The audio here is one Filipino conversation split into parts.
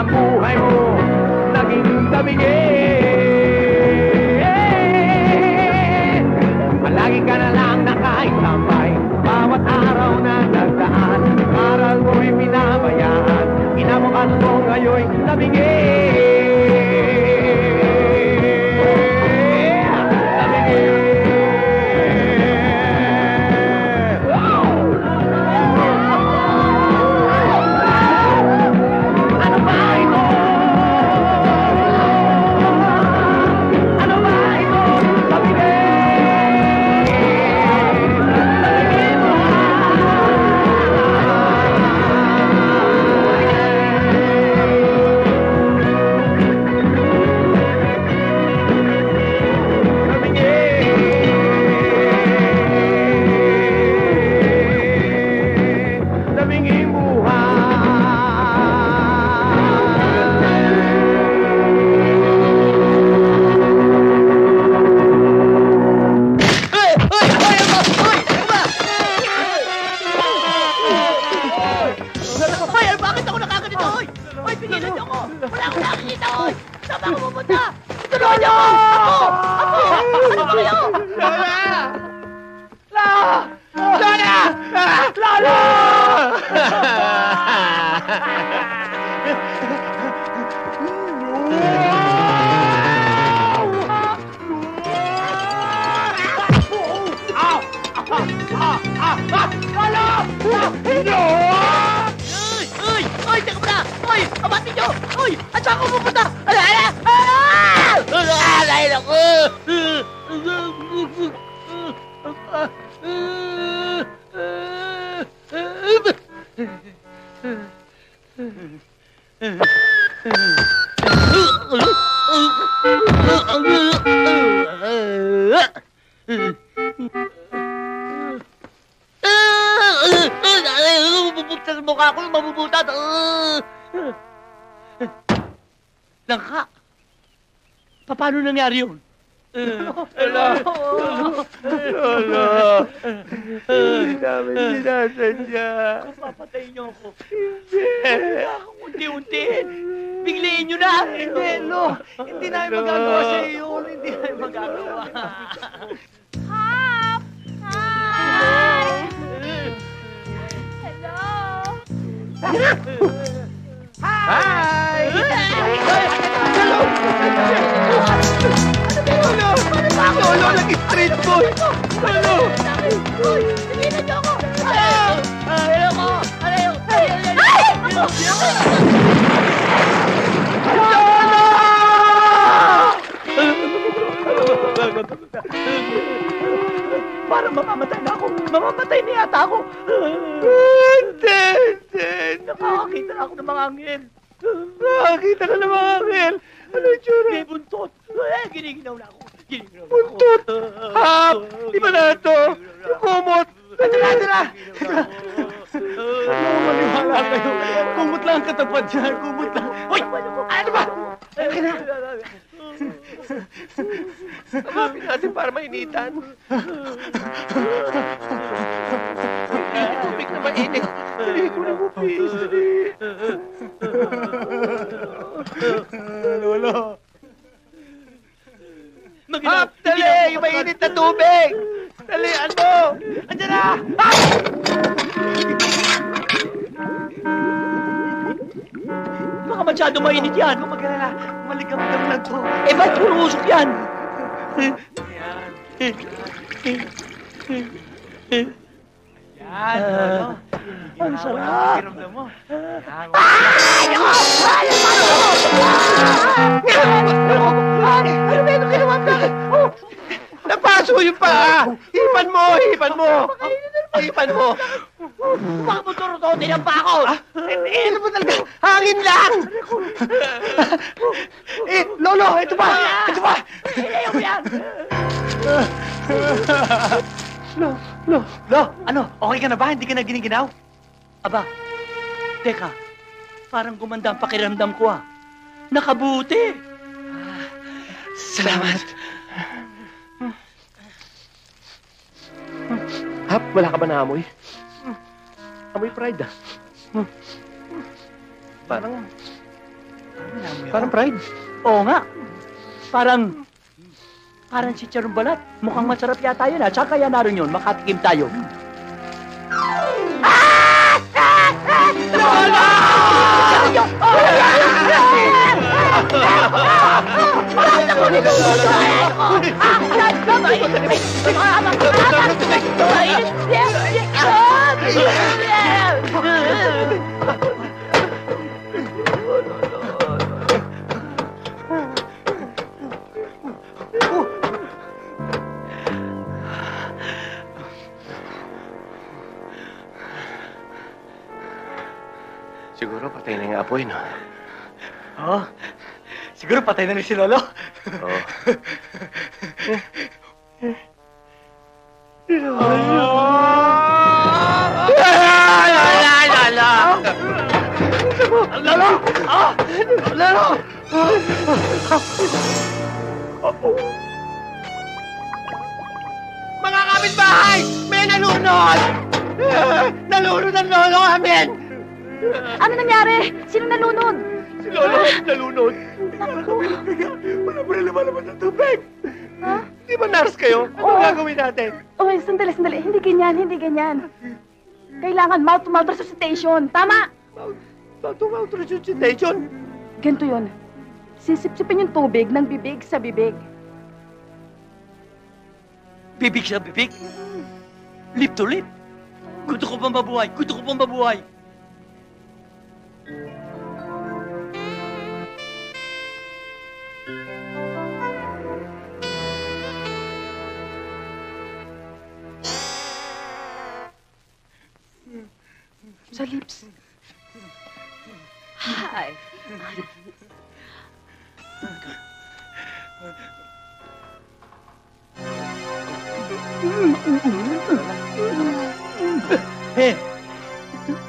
ang buhay mo naging tabingi. Palagi ka na lang nakaisambay, bawat araw na nagdaan, aral mo'y pinabayaan, inabukas mo ngayon'y tabingi. Langka? Paano nangyari yun? Lolo! Hindi namin sinasadya. Kung papatayin niyo ako. Hindi. Unti-unti. Biglayin niyo na. Hindi, Lo. Hindi namin magagawa sa iyo. Hindi namin magagawa. Hap! Hi! Hello! Hi! Lolo, nag-street food! Lolo! Uy! Sabihin niyo ako! Ayoko! Parang mamamatay na ako. Mamamatay na yata ako. Hindi! Nakakakita na ako ng mga anghel. Nakakita ka ng mga anghel! Ano yung tsura? May buntot. Giniginaw na ako. Buntot! Hap! Di ba na ito? Yung kumot! Ito na! Maniwala kayo. Kumot lang ang katapat niya. Kumot lang. Uy! Ano ba? Akin na. Hanapin natin para mainitan. Tubig na mainit. Dali ko na mo, please. Lolo. Hap! Dali! Yung mainit na tubig! Dali! Ano? Andiyan na! Hap! Baka masyado mainit yan. Kung mag-alala, maligam-gam lang to. Eh, ba't puro usok yan? Yan, Lolo. Ang sarap. Kiramdam mo. Ano ba yung ginawa ka? Napaso yung paa! Hipan mo! Hipan mo! Hipan mo! Baka mo turo-tote ng pa ako. Ano ba talaga? Hangin lang! Lolo! Ito pa! Ito pa! Ayaw mo yan. Lo, ano? Okay ka na ba? Hindi ka na giniginaw? Aba, teka. Parang gumanda ang pakiramdam ko ah. Nakabuti. Salamat. Hap, wala ka ba na amoy? Amoy pride ah. Parang pride. Oo nga. Parang si Charon Balat. Mukhang masarap yata yun, ha? Tsaka kaya naroon yun, makatikim tayo. Lola! Siguro patay na yung apoy, no? Oo. Siguro patay na rin si Lolo. Oo. Lolo! Lolo! Mga kapitbahay! May nalunod! Nalunod ang lolo namin! Ano nangyari? Sino nalunod? Si Lolo nalunod! Wala pa rin lumalabas ng tubig! Ha? Di ba nurse kayo? Ano Oo. gagawin natin? Okay, sandali. Hindi ganyan. Kailangan mouth-to-mouth resuscitation. Tama! Mouth-to-mouth resuscitation? Ganito yun. Sisip-sipin yung tubig ng bibig sa bibig. Bibig sa bibig. Lip to lip. Gusto ko pang mabuhay. Sa lips. Hi.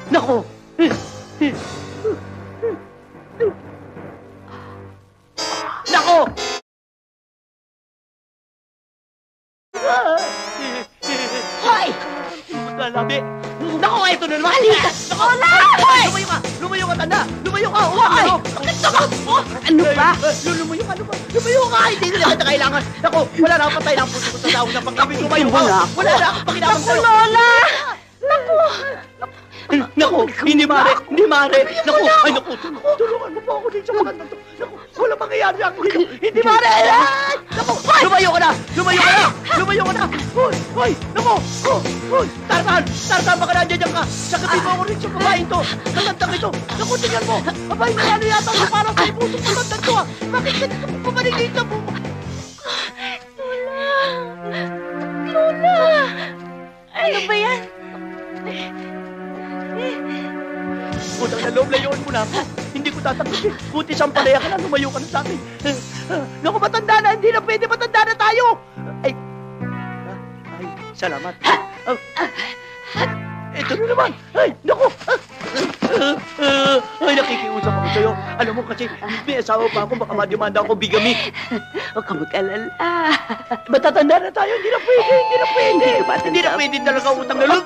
Nako! Nako! Hoy! Lalabi! Nako, ito na naman! Halika! Nako! Wala! Hoy! Lumayo ka, tanda! Lumayo ka! Hoy! Ano ba? Lumayo ka! Lumayo ka! Hindi na kita kailangan! Nako, wala na akong patay ng puso ko sa tao ng pag-ibig. Lumayo ka! Wala na akong pakinabang Naku, sa'yo! Lola! Naku! Naku! Hindi mare! Naku! Ay, naku! Tulungan mo po ako dito sa magandang to! Naku! Wala mangyayari ako dito! Hindi mare! Naku! Lumayo ka na! Hoy! Naku! Hoy! Tarzan! Baka nandiyan ka! Sakapin mo ako rin sa babaeng to! Magandang ito! Naku, tingnan mo! Babaeng na ano yata sa parang sa ibuto ko magandang to! Bakit ka dito pumanig dito? Lola! Ano ba yan? Utang na loob, layuan mo na ako. Hindi ko tatanggapin. Buti siyang pareha ka na, lumayo ka na sa akin. Naku, matanda na, hindi na pwede, matanda na tayo. Ay, salamat. Ito na naman. Ay, naku. Ay, nakikiusap ako sa'yo. Alam mo kasi, may asawa pa ako, baka madimanda ako bigami. Huwag ka mag-alala. Matatanda na tayo, hindi na pwede. Hindi na pwede talaga utang na loob.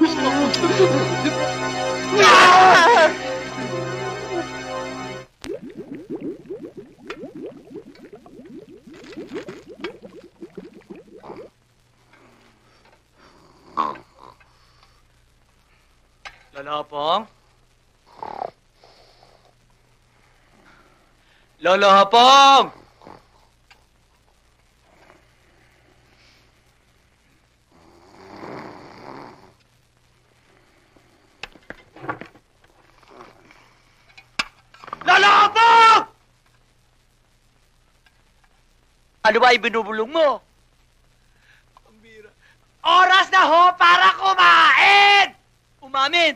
Lolo Hapong! Lolo Hapong! Ano ba ibinubulong mo? Oras na ho para kumain! Umamin!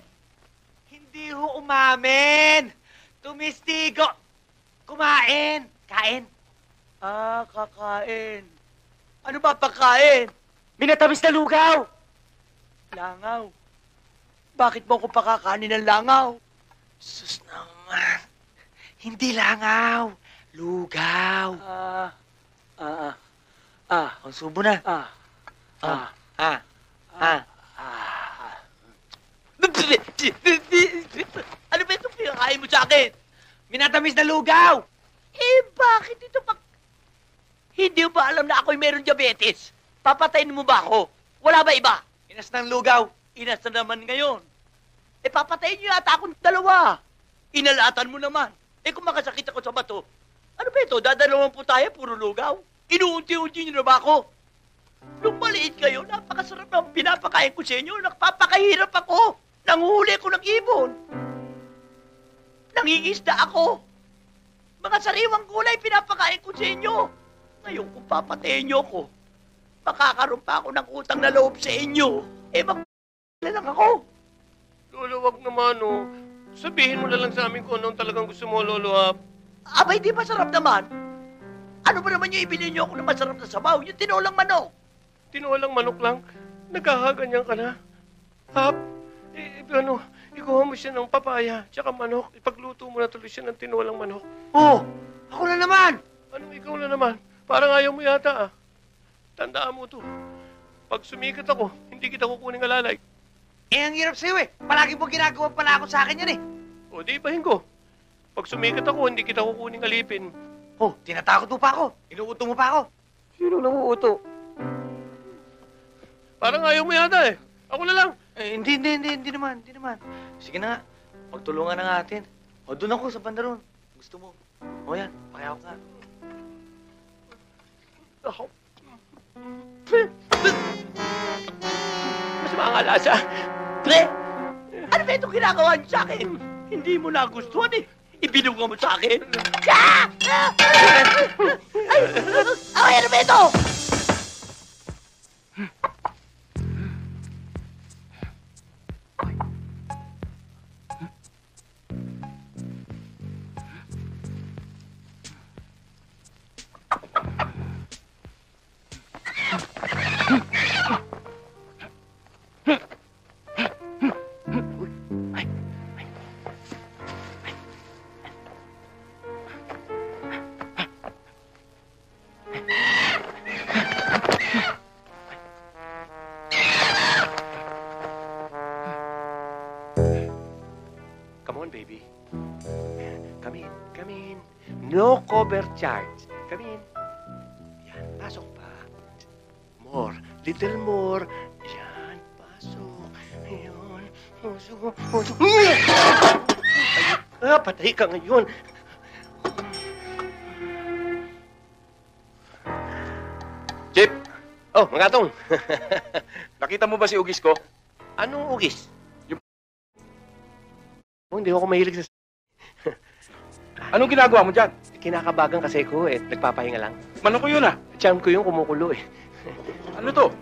Hindi ho umamin! Tumistigo! Kumain! Kain! Kakain. Ano ba pagkain? Minatamis na lugaw! Langaw. Bakit mo ko pakakanin ng langaw? Sus naman! Hindi langaw! Lugaw! Ang subo na! Ano ba itong pinakain mo sa akin? Minatamis na lugaw! Bakit ito pa? Hindi mo ba alam na ako'y meron diabetes? Papatayin mo ba ako? Wala ba iba? Inas ng lugaw. Inas na naman ngayon. Papatayin niyo yata akong dalawa. Inalatan mo naman. Kung makasakit ako sa bato, ano ba ito? Dadalawan po tayo, puro lugaw. Inuunti-unti niyo na ba ako? Nung maliit kayo, napakasarap ng pinapakain ko sa inyo. Napapakahirap ako. Nanguhuli ko ng ibon. Nangingisda ako. Mga sariwang gulay pinapakain ko sa inyo. Ngayon kung papatayin niyo ako, makakaroon pa ako ng utang na loob sa inyo. Na lang ako. Lolo, wag naman, oh. Sabihin mo na lang sa amin kung anong talagang gusto mo, Lolo, ha? Abay, di masarap naman. Ano ba naman yung ibili niyo ako ng masarap na sabaw? Yung tinolang manok. Tinolang manok lang? Nagkakaganyan ka na? Hap, ikuha mo siya ng papaya, tsaka manok. Ipagluto mo na tuloy siya ng tinolang manok. Oh, ako na naman. Anong ikaw na naman? Parang ayaw mo yata, ah. Tandaan mo to. Pag sumikat ako, hindi kita kukuning alalay. Ang hirap sa'yo Palagi mo ginagawa pala ako sa akin yan O, di ibahin ko. Pag sumikat ako, hindi kita kukuning alipin. Oh, tinatakot mo pa ako. Inuuto mo pa ako. Sino nanguuto? Parang ayaw mo yata, eh. Ako na lang. Hindi naman. Sige na nga. Pagtulungan na natin. O, doon ako sa bandaron. Gusto mo. O yan, pakiyaw ka. Ako. Mas mga lasa. Pre! Ano ba itong ginagawa niyo sa akin? Hindi mo nagustuhan Ibinuga mo sa akin. Ay, ano ba ito? Come on, baby. Come in. No cover charge. Come in. Yan, pasok pa. More. Little more. Yan, pasok. Ayun. Pasok. Patay ka ngayon. Chip! Oh, mga tong. Nakita mo ba si Ugis ko? Anong ugis? Yung- Hindi ako mahilig sa... Anong ginagawa mo dyan? Kinakabagan kasi ko nagpapahinga lang. Manok ko yun ah. Tiyan ko yung kumukulo Ano to?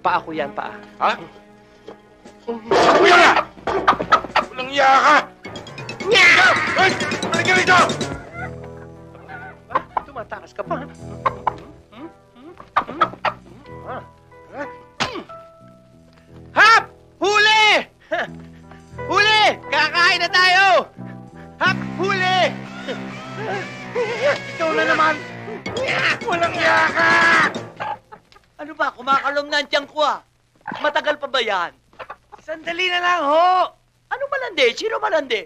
Paa ko yan, paa. Ha? Kuya nga! Walang iya ka! Hoy! Balik ka rito! Tumatakas ka pa. Hap! Huli! Huli! Kakain na tayo! Hap! Huli! Ikaw na naman! Walang iya ka! Ano ba? Kumakalom na ang tiyan ko Matagal pa ba yan? Sandali na lang, ho! Ano malandi? Sino malandi?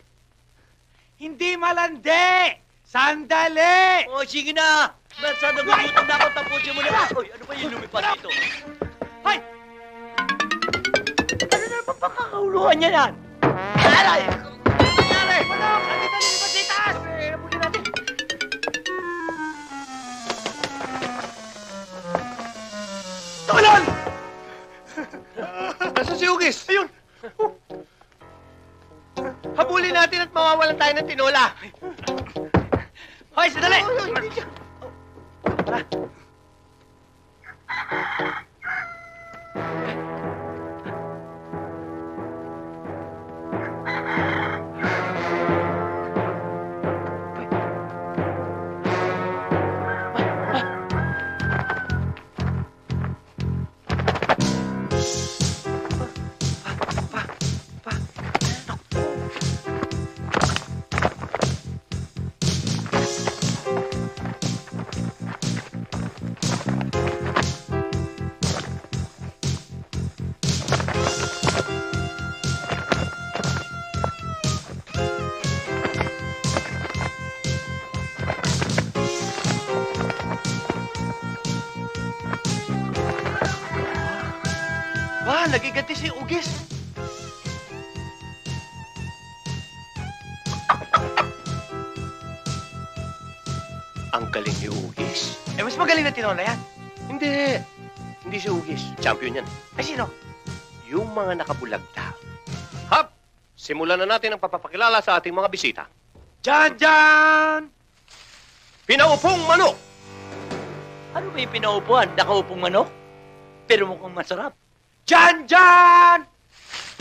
Hindi malandi! Sandali! O, sige na! Basta nagugutom na ako, tapusin mo na. Uy, ano ba yung lumipas dito? Hay! Ano na ba pakakahuluhan niya yan? Aray! Aray! Manok! Ano na lumipas sa itaas? Napuli natin. Tumalon! Nasaan si Ugis? Ayun! Habulin natin at mawawalan tayo ng tinola. Hoy, sandali! Tara. nagiganti si Ugis. Ang galing ni Ugis. Eh, mas magaling na tinola yan. Hindi. Hindi si Ugis. Champion yan. Ay, sino? Yung mga nakabulagta. Hap! Simulan na natin ang papapakilala sa ating mga bisita. Jan! Pinaupong manok! Ano ba yung pinaupuan? Nakaupong manok? Pero mukhang masarap. Jan!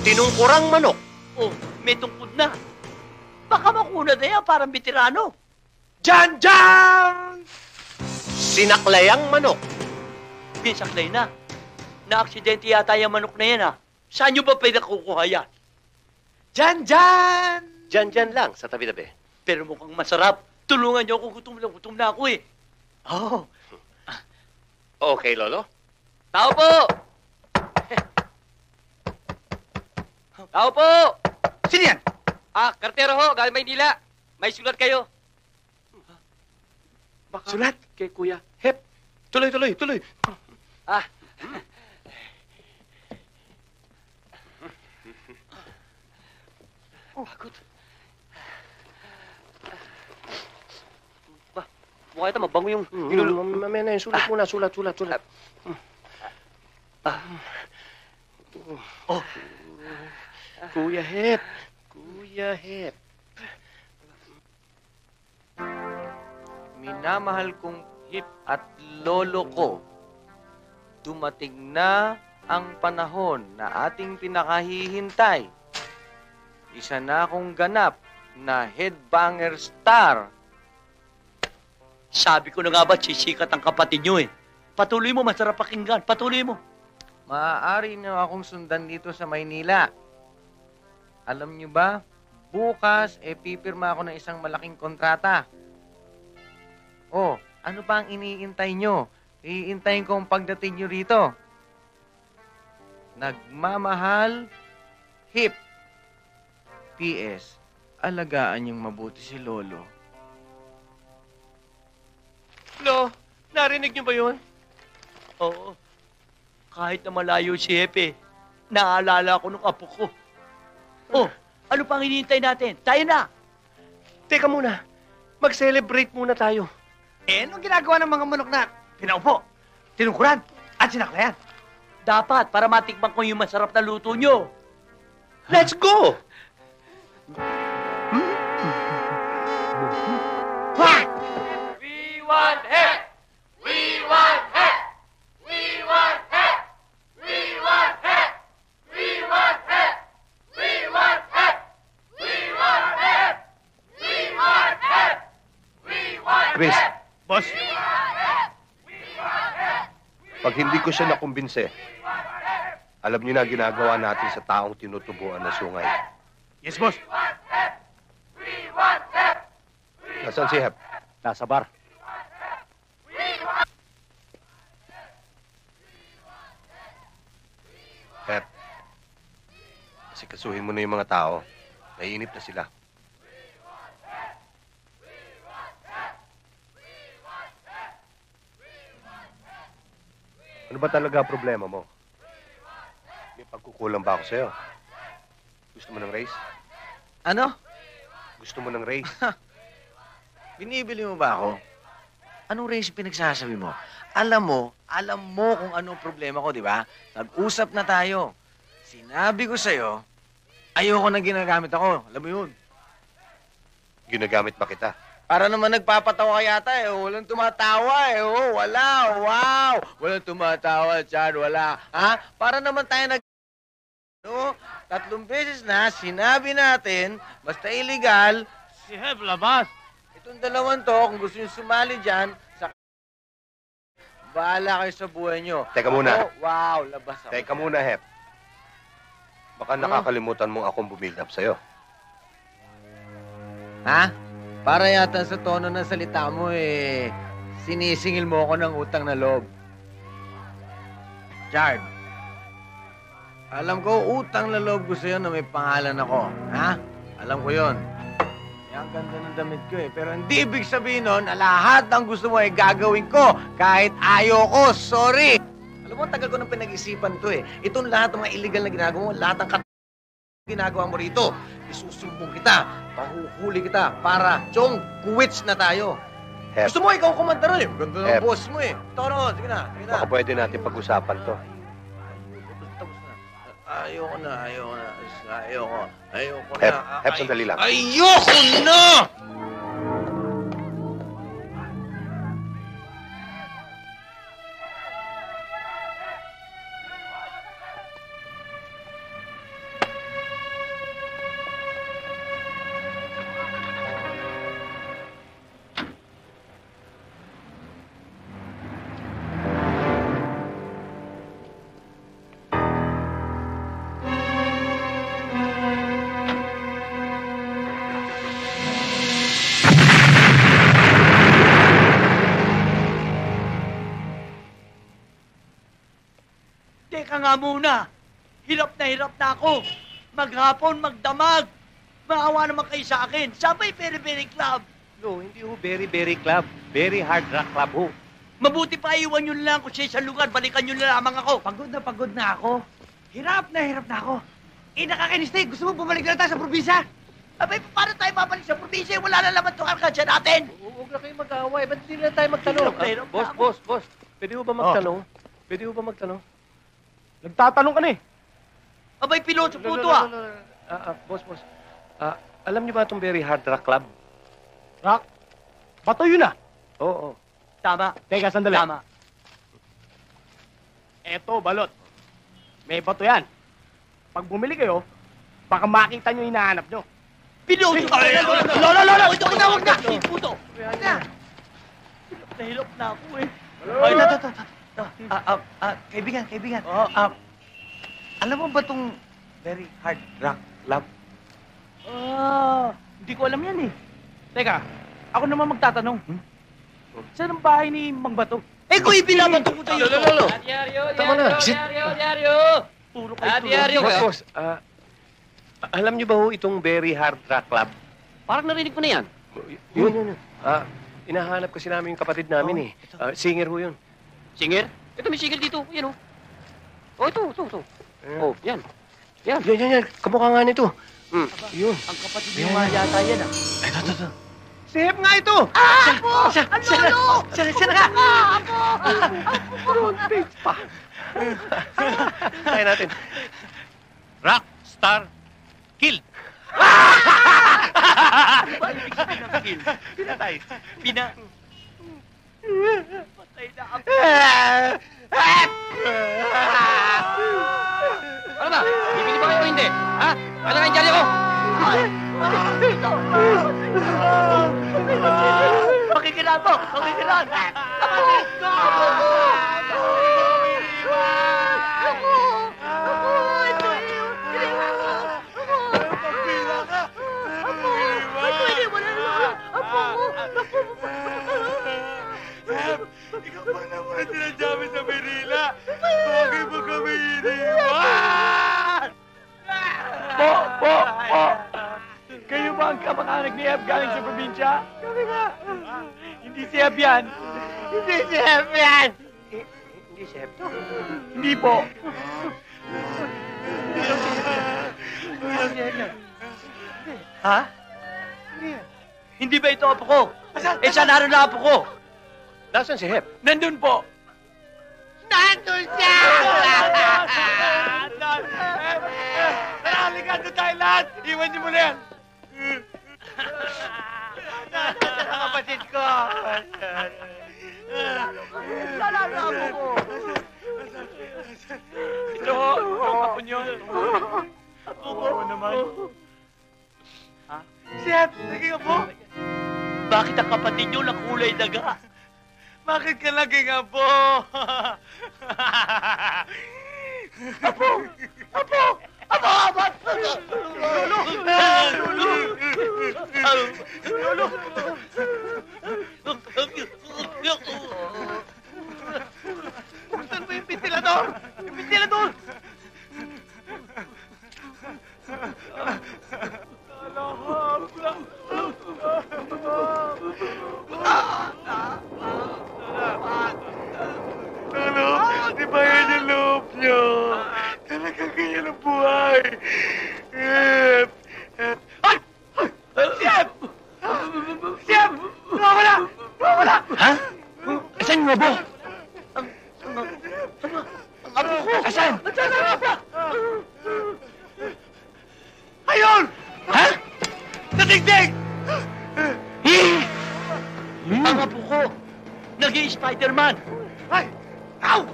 Tinungkurang manok. Oh, may tungkod na. Baka makuna na yan, parang veterano. Jan! Sinaklayang manok. Pinsaklay na. Na-aksidente yata yung manok na yan, ha? Saan nyo ba pinakukuha yan? Jan! Diyan lang, sa tabi-tabi. Pero mukhang masarap. Tulungan nyo ako, gutom na ako, eh. Oh. Okay, Lolo. Tao po! Tao po! Sino yan? Kartero ho, galing Maynila. May sulat kayo. Baka sulat kay Kuya Hep. Tuloy. Ah. Pagod. Mukha ito, mabango yung... Mamaya na yun. Sulat muna. Sulat. Oh. Kuya Hep. Minamahal kong hip at lolo ko, dumating na ang panahon na ating pinakahihintay. Isa na akong ganap na headbanger star. Sabi ko na nga ba, sisikat ang kapatid nyo, eh. Patuloy mo, masarap pakinggan. Patuloy mo. Maaari niyo akong sundan dito sa Maynila. Alam niyo ba, bukas pipirma ako ng isang malaking kontrata. Oh, ano pa ang iniintay nyo? Iintayin ko ang pagdating nyo rito. Nagmamahal, hip. P.S. Alagaan niyong mabuti si Lolo. Lo, narinig niyo ba yun? Oo. Kahit na malayo si Hepe, naalala ko nung apo ko. Oh, ano pang hinihintay natin? Tayo na! Teka muna. Mag-celebrate muna tayo. Eh, anong ginagawa ng mga manok na pinaupo, tinungkuran, at sinaklayan? Dapat, para matikman ko yung masarap na luto nyo. Let's go! We want hip! We want hip! We want hip! We want hip! We want hip! We want hip! We want hip! We want hip! We want Chris, Boss, pag hindi ko siya nakumbinse, alam niyo na ginagawa natin sa taong tinutubuan na sungay. yes, boss. Nasaan si Hep? Nasa bar. Hep, asikasuhin mo na yung mga tao. Naiinip na sila. Ano ba talaga ang problema mo? May pagkukulang ba ako sa'yo? Gusto mo ng race? Ano? Gusto mo ng race? Binibili mo ba ako? Anong race pinagsasabi mo? Alam mo kung anong problema ko, di ba? Nag-usap na tayo. Sinabi ko sa'yo, ayoko na ginagamit ako. Alam mo yun. Ginagamit ba kita? Para naman nagpapatawa ka yata eh. Walang tumatawa eh. Oh, wala. Wow. Walang tumatawa, Chad. Wala. Ha? Para naman tayo No? 3 beses na sinabi natin, basta illegal, Si Hep, labas. itong dalawang to, kung gusto nyo sumali dyan, bahala kayo sa buhay nyo. Teka muna. Ako, wow, labas ako. Teka muna, Hep. Baka nakakalimutan mong akong bumild up sa'yo. Ha? Para yata sa tono ng salita mo sinisingil mo ako ng utang na loob. Chard, alam ko utang na loob ko sa'yo na may pangalan ako. Ha? Alam ko yon. Ang ganda ng damit ko pero hindi ibig sabihin nun na lahat ng gusto mo gagawin ko kahit ayaw ko. Sorry! Alam mo, tagal ko nang pinag-isipan to eh. Itong lahat ng mga illegal na ginagawa mo, lahat ng ginagawa mo rito. Isusumbong kita, pahuhuli kita, para, Chong, kuwits na tayo. Hep, Gusto mo ikaw kumanta ron eh. Ganda ng Hep. boss mo eh. Toro, sige na, sige na. baka pwede natin pag-usapan to. Tapos na. Ayoko na. Ayoko Hep, na. Hep, sandali lang. Ayoko na! Teka nga muna. Hirap na ako. Maghapon, magdamag. Maawa naman kayo sa akin. Sabay Peri-Peri Club. No, hindi ho very, very club. Very hard rock club ho. Mabuti pa iwan nyo lang kung sa isang lugar. Balikan nyo na lamang ako. Pagod na ako. Hirap na ako. Nakakainis na eh. Gusto mo bumalik na tayo sa probinsya? Abay, paano tayo babalik sa probinsya? Wala na naman itong arkansya natin. Huwag na kayo mag-away. Ba't hindi na tayo magtanong? Hirap na ako. Boss. Pwede ho ba magtanong? Pwede ho ba magtanong? Nagtatanong ka na eh. Abay, piloto po ito ah. Boss. Alam niyo ba itong very hard rock club? Rock? Bato yun ah. Oo. Tama. Teka, sandali. Tama. Eto, balot. May bato yan. Pag bumili kayo, baka makita nyo yung hinahanap nyo. Piloto ka na. Lolo. Huwag na. Puto. Hirap na ako eh. Ay, Kaibigan. Alam mo ba itong very hard rock club? Hindi ko alam yan eh. Teka, ako naman magtatanong. Saan ang bahay ni Mang Bato? Eh, kung ibinabato ko tayo. Lolo. Tama na. Puro kayo. Boss, alam niyo ba ho itong very hard rock club? Parang narinig ko na yan. Yun. Inahanap kasi namin yung kapatid namin eh. Singer ho yun. Singer? Ito may singer dito. Yan oh. Oh, ito. Ayan. Oh, yan. Yan. Kamukha nga nito. Yun. Ang kapatid niyo nga yata yan ah. Ito. Si Hep nga ito! Ako! Ang lolo! Siya na nga! Ako! Kaya natin. Rock, star, kill! Pinatay. Patay na ako. Ano ba? Bibili ba kayo o hindi? Ha? Ano nga yung dyaryo ko? Makikinabok! Ikaw pa naman ang tinadyamin sa Manila. Bakit mo kami iniwan? Po! Kayo ba ang kamag-anak ni Hep galing sa probinsya? Kami nga. Hindi si Hep yan. Hindi si Hep to. Hindi po. Ha? Hindi ba ito apo ko? Eh, saan naroon na apo ko? Nasaan si Hep? Nandun po. Nandun siya! Halika doon tayo lahat. Iwan niyo muna yan. Kapatid ko! Saan ang apo ko? Ito ho, ang apo nyo. Apo ko naman. Si Hep, naging apo. Bakit ang kapatid niyo na kulay daga? Bakit ka naging apo? Saan ba yung ventilador? Yung ventilador! Lolo, di ba yun abo! Ang abo ko! Asan? Ayun! Ha? Natigdig! Ang apo ko! Naging Spider-Man! Ay! Ow!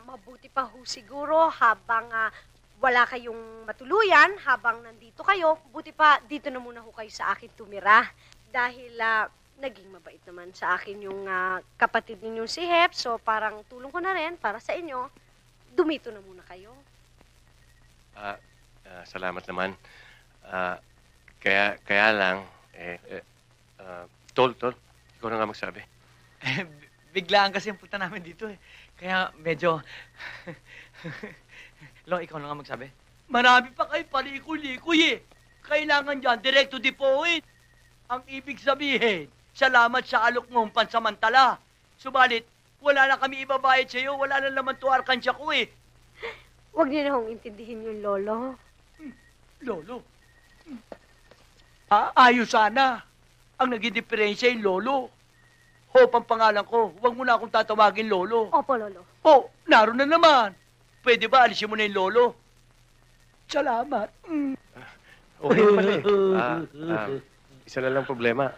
Mabuti pa ho siguro habang wala kayong matuluyan, habang nandito kayo, buti pa dito na muna ho kayo sa akin tumira. Dahil naging mabait naman sa akin yung kapatid ninyong si Hep, so parang tulong ko na rin para sa inyo. Dumito na muna kayo. Salamat naman. Kaya lang, Tol, ikaw na nga magsabi. Biglaan kasi ang punta namin dito eh. Kaya medyo... Lo, ikaw na nga magsabi. Marami pa kayo palikoy-likoy eh. Kailangan dyan, direct to the point. Ang ibig sabihin, salamat sa alok mong pansamantala. Subalit, wala na kami ibabayad sa'yo, wala na naman to arkansya ko eh. Huwag niyo na hong intindihin yung lolo. Lolo? Ayos sana. Ang naging diferensya yung lolo. Hope ang pangalan ko. Huwag mo na akong tatawagin lolo. Opo, lolo. Oh, naroon na naman. Pwede ba alisin mo na yung lolo? Salamat. Okay pala eh. Isa na lang problema.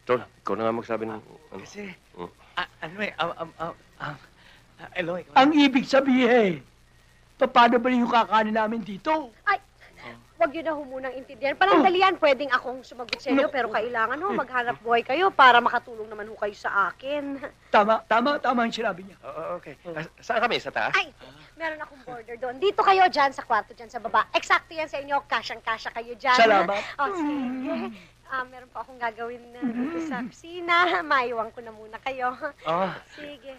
Tol, ikaw na nga magsabi ng... Kasi, Elo, ikaw Ang ibig sabihin, paano ba yung kakanin namin dito? Ay, huwag yun na ho munang intindihan. Panandalian, pwedeng akong sumagot sa inyo, pero kailangan ho, maghanap buhay kayo para makatulong naman ho kayo sa akin. Tama yung sinabi niya. Okay. Saan kami? Sa taas? Ay, meron akong border doon. Dito kayo dyan, sa kwarto dyan sa baba. Eksakto yan sa inyo, kasyang-kasya kayo dyan. Salamat. Sige. Meron pa akong gagawin dito sa kusina. Maiwan ko na muna kayo. Sige.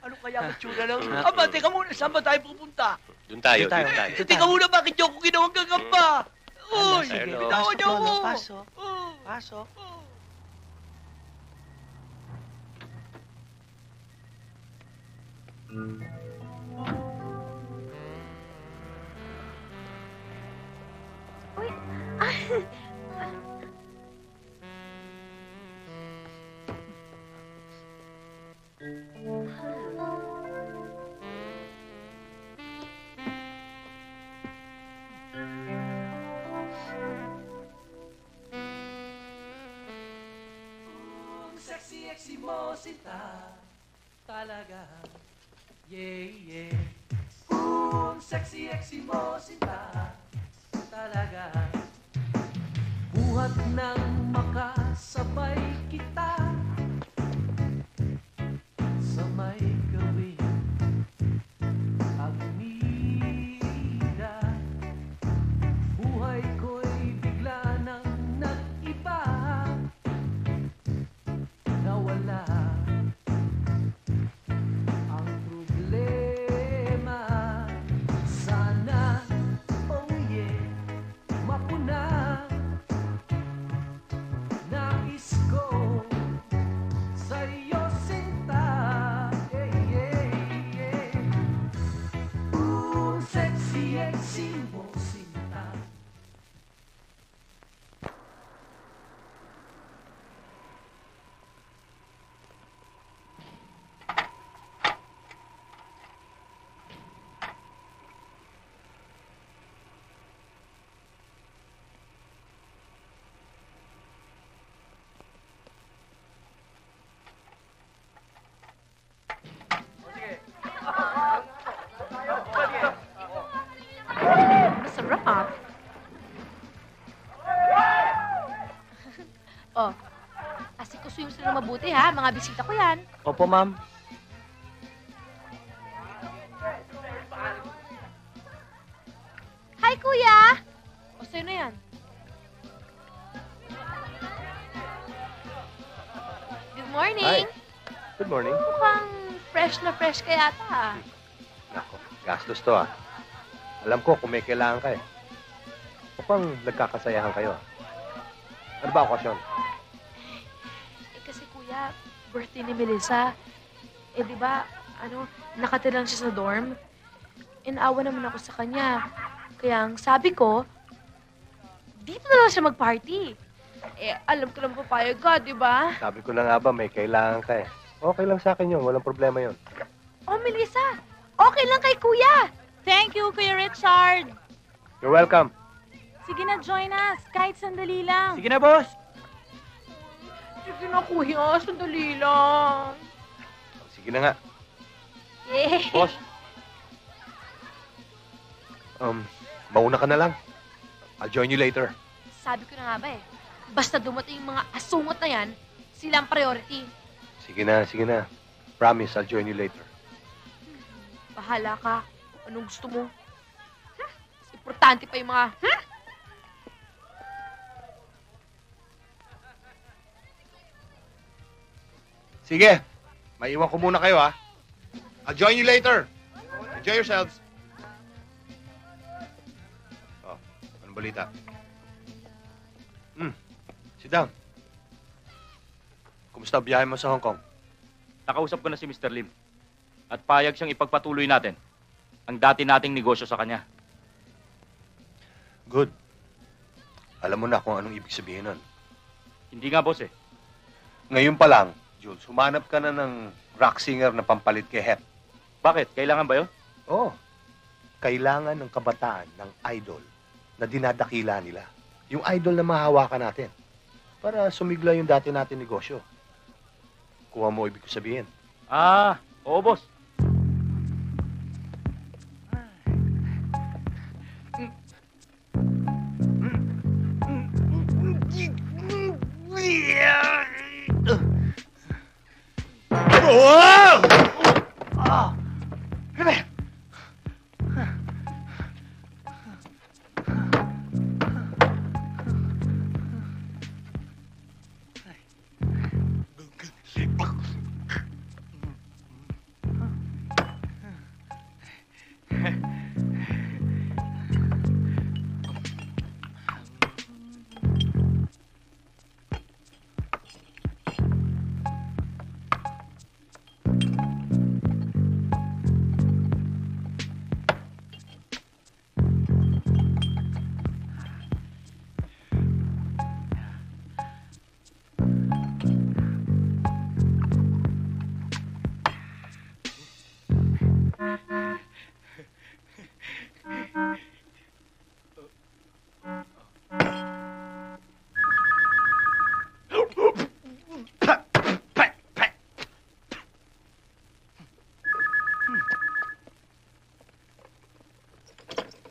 Ano kaya ang tsura lang? Aba, teka muna, saan ba tayo pupunta? Doon tayo. Teka muna, bakit niyo ako ginawang gagamba? Uy, Sige, bitawan niyo ako. Pasok. Pasok. Uy, Sexy mo sinta talaga. Yeah. Sexy mo sinta talaga. Buhat ng makasabay kita sa may gawin Avenida. Buhay ko'y bigla nang nag-iba, nawala ang problema. Sana, oh yeah, mapuna. Nais ko sa'yo sinta. Sexy mo sinta. Masarap. Asikusuyo sila mabuti ha, mga bisita ko yan. Opo, ma'am. Hi, kuya! O, sa'yo na yan. Good morning. Hi. Good morning. Mukhang fresh na fresh ka yata. Nako, gastos to ah. Alam ko kung may kailangan ka eh. Mukhang nagkakasayahan kayo. Ano ba okasyon? Kasi kuya, birthday ni Melissa. Di ba, nakatira lang siya sa dorm. Inaawa naman ako sa kanya. Kaya ang sabi ko, dito na lang siya mag-party. Eh, alam ko naman papayag ka, di ba? Sabi ko na nga ba, may kailangan ka eh. Okay lang sa akin yun, walang problema yun. Oh, Melissa, okay lang kay Kuya. Thank you, Kuya Richard. You're welcome. Sige na, join us. Kahit sandali lang. Sige na, boss. Sige na, Kuya, sandali lang. Sige na nga. Yay! Boss. Mauna ka na lang. I'll join you later. Sabi ko na nga ba eh, basta dumating yung mga asungot na yan, sila ang priority. Sige na. Promise, I'll join you later. Bahala ka. Anong gusto mo? Mas importante pa yung mga... Sige, maiwan ko muna kayo, ha? I'll join you later. Enjoy yourselves. Oh, anong balita? Sit down. Kumusta ang biyahe mo sa Hong Kong? Nakausap ko na si Mr. Lim. At payag siyang ipagpatuloy natin ang dati nating negosyo sa kanya. Good. Alam mo na kung anong ibig sabihin nun. Hindi nga, boss eh. Ngayon pa lang, Jules, humanap ka na ng rock singer na pampalit kay Hep. Bakit? Kailangan ba yun? Oo. Kailangan ng kabataan ng idol na dinadakila nila. Yung idol na mahawakan natin. Para sumigla yung dati natin negosyo. Kuha mo ibig ko sabihin. Ah, oo, boss.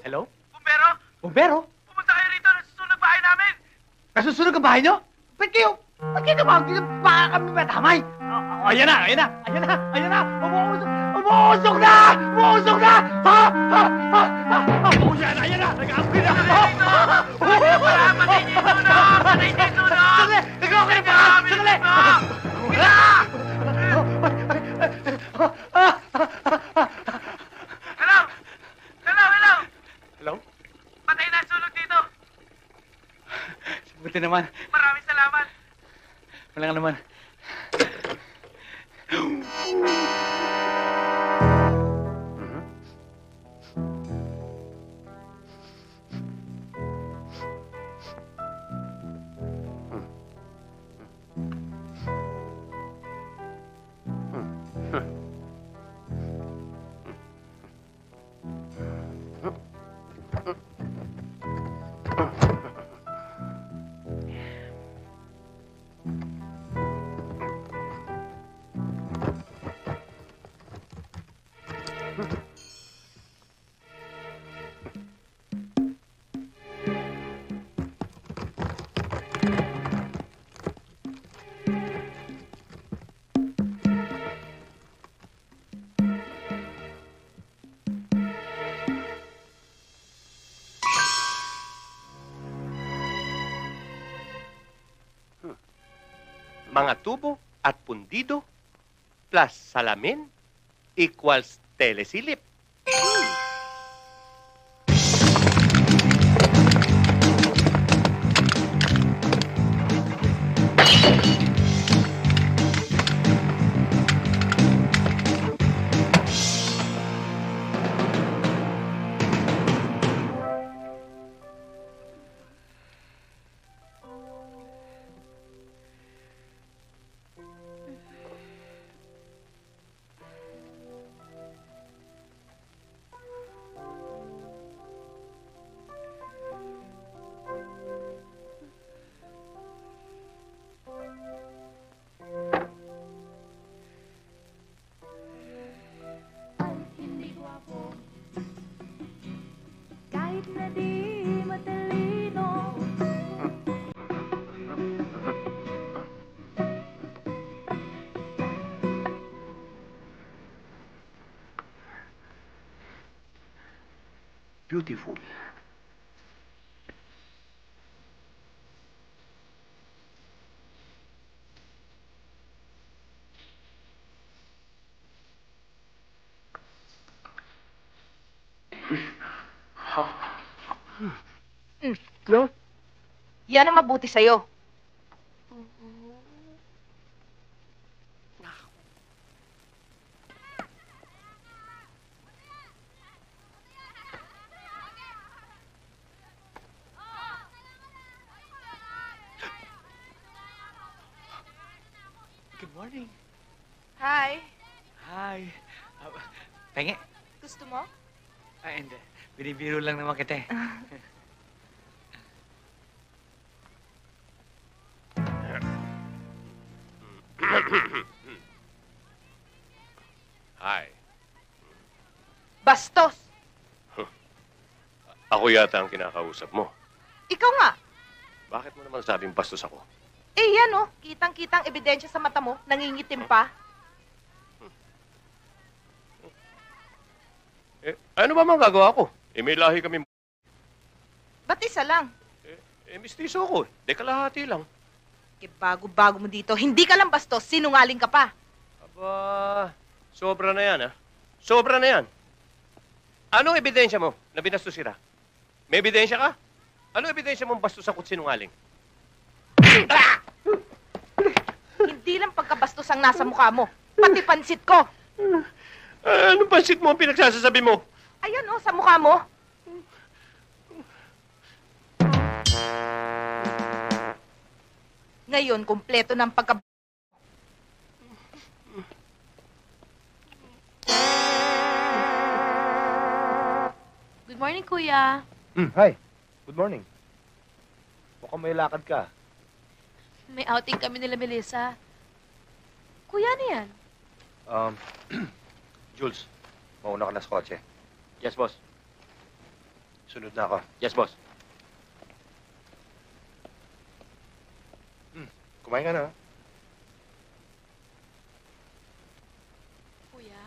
Hello? Bumbero, Bumbero? pumunta kayo rito. Nasusunog bahay namin. Nasusunog ang bahay nyo? Ba't kayo tumawag dito? Baka kami matamay. Ayan na. Umuusok na! Ayan na! Nag-aapoy na! Patay niyo yung sunog! Sandali! Nag-aapoy na ba? Sandali! Hello? Patay na ang sunog dito. Buti naman. Maraming salamat. Walang naman. Mga tubo at pundido plus salamin equals telesilip. kahit na di matalino. Beautiful. No? Yan ang mabuti sa'yo. Good morning. Hi. Hi. Pengi? Gusto mo? Ay, hindi. Binibiro lang naman kita eh. Hi. Bastos! Ako yata ang kinakausap mo. Ikaw nga. Bakit mo naman sabing bastos ako? Eh yan oh, kitang-kitang ebidensya sa mata mo, nangingitim pa. Eh, ano ba magagawa ko? Eh, may lahi kami. Ba't isa lang? Mistiso ko. Dekalahati lang. Eh bago-bago mo dito, hindi ka lang bastos, sinungaling ka pa. Aba, sobra na yan, ha? Sobra na yan. Anong ebidensya mo na binastos sila? May ebidensya ka? Anong ebidensya mong bastos ako't sinungaling? Hindi lang pagkabastos ang nasa mukha mo, pati pansit ko. Anong pansit mo ang pinagsasasabi mo? Ayan oh, sa mukha mo. Ngayon, kumpleto ng pagka... Good morning, Kuya. Hi. Good morning. Mukhang may lakad ka. May outing kami nila Melissa. Kuya, ano yan? Jules, mauna ka na sa kotse. Yes, boss. Sunod na ako. Yes, boss. Kumain ka na. Kuya?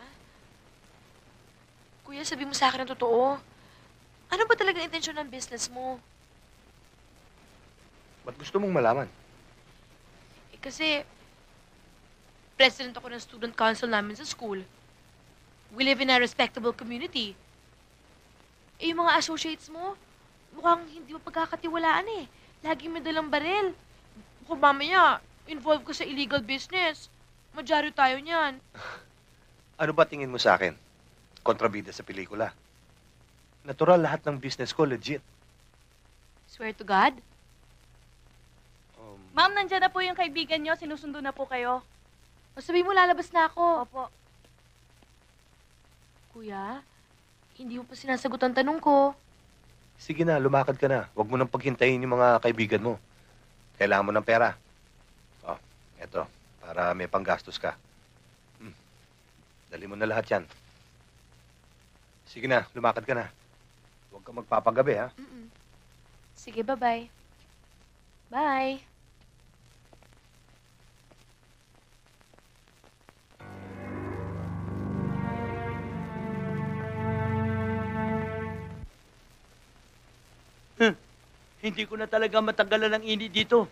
Kuya, sabi mo sa akin ang totoo. Ano ba talagang intensyon ng business mo? Ba't gusto mong malaman? Eh, kasi, president ako ng student council namin sa school. We live in a respectable community. Eh, yung mga associates mo, mukhang hindi mo pagkakatiwalaan eh. Laging may dalang baril. Mukhang mamaya, involved ka sa illegal business. Madyaryo tayo niyan. Ano ba tingin mo sa akin? Kontrabida sa pelikula. Natural lahat ng business ko, legit. Swear to God? Ma'am, nandiyan na po yung kaibigan nyo. Sinusundo na po kayo. O sabi mo, lalabas na ako. Opo. Kuya, hindi mo pa sinasagot ang tanong ko. Sige na, lumakad ka na. Huwag mo nang paghintayin yung mga kaibigan mo. Kailangan mo ng pera. Oh, eto, para may panggastos ka. Dali mo na lahat yan. Sige na, lumakad ka na. Huwag ka magpapagabi, ha? Sige, bye-bye. Bye. Hindi ko na talaga matanggalan ng init dito.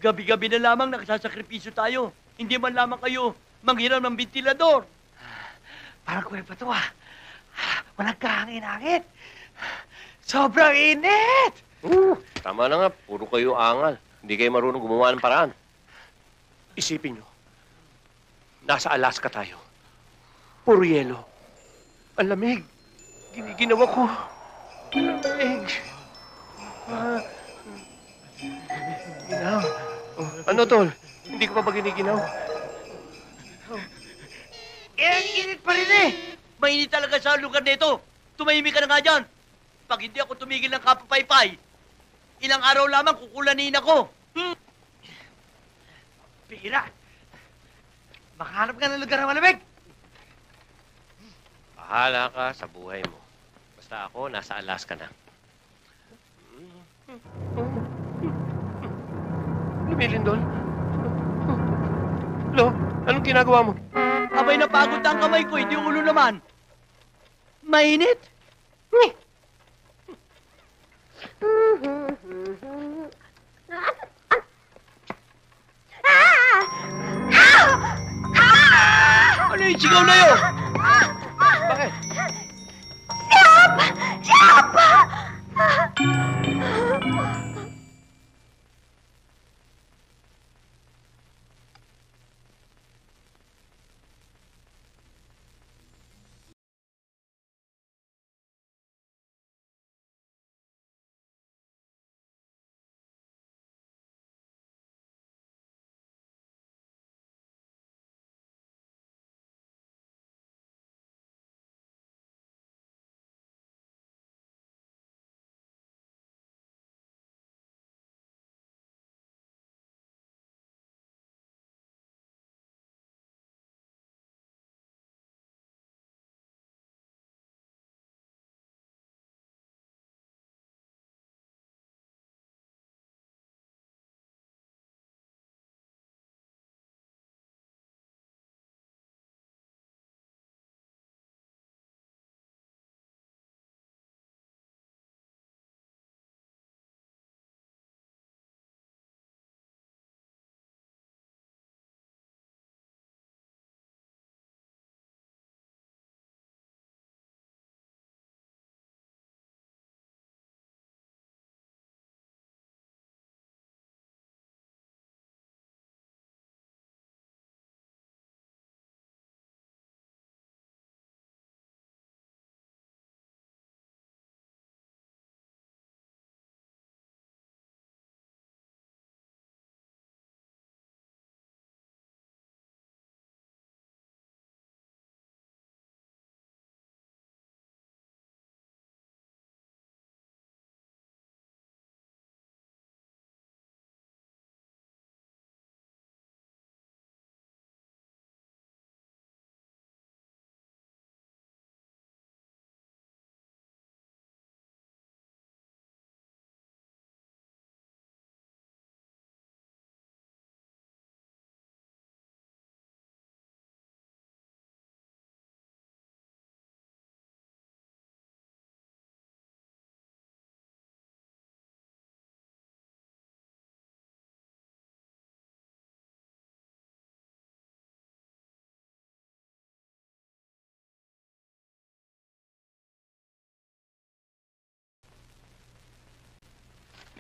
Gabi-gabi na lamang nagsasakripisyo tayo. Hindi man lamang kayo manghiram ng ventilador. Parang kuweba pa to Walang kahangin-hangin. Sobrang init! Tama na nga, puro kayo angal. Hindi kayo marunong gumawa ng paraan. Isipin nyo, nasa Alaska tayo. Puro yelo. Ang lamig. Ginawa ko. Ang lamig. Ginaw. Ano, Tol? Hindi ko pa ba giniginaw? Ang init pa rin eh! Mainit talaga sa lugar nito. Tumahimik ka na nga dyan. Pag hindi ako tumigil ng kapapaypay, ilang araw lamang kukulanin ako. Pira! Makahanap ka ng lugar na malamig. Bahala ka sa buhay mo. Basta ako, nasa Alaska na. Lumilindol? Lo, anong ginagawa mo? Abay, napagod na ang kamay ko, hindi ulo naman. Mainit. Ano yung sigaw na yun? Bakit? Siap! Siap!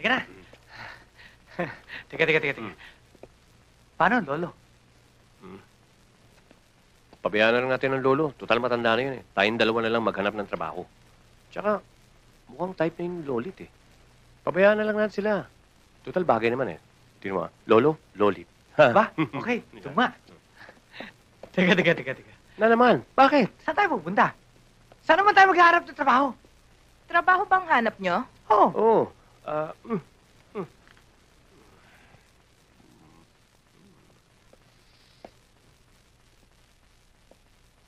Teka na. Teka. Paano, Lolo? Pabayaan na lang natin ang lolo. Total matanda na yun eh. Tayong dalawa na lang maghanap ng trabaho. Tsaka, mukhang type na yung lolit eh. Pabayaan na lang natin sila. Total bagay naman eh. Tingnan mo, lolo, lolit. Ba? Okay, tugma. Teka. Na naman, bakit? Saan tayo pupunta? Saan naman tayo maghahanap ng trabaho? Trabaho bang hanap nyo? Oo.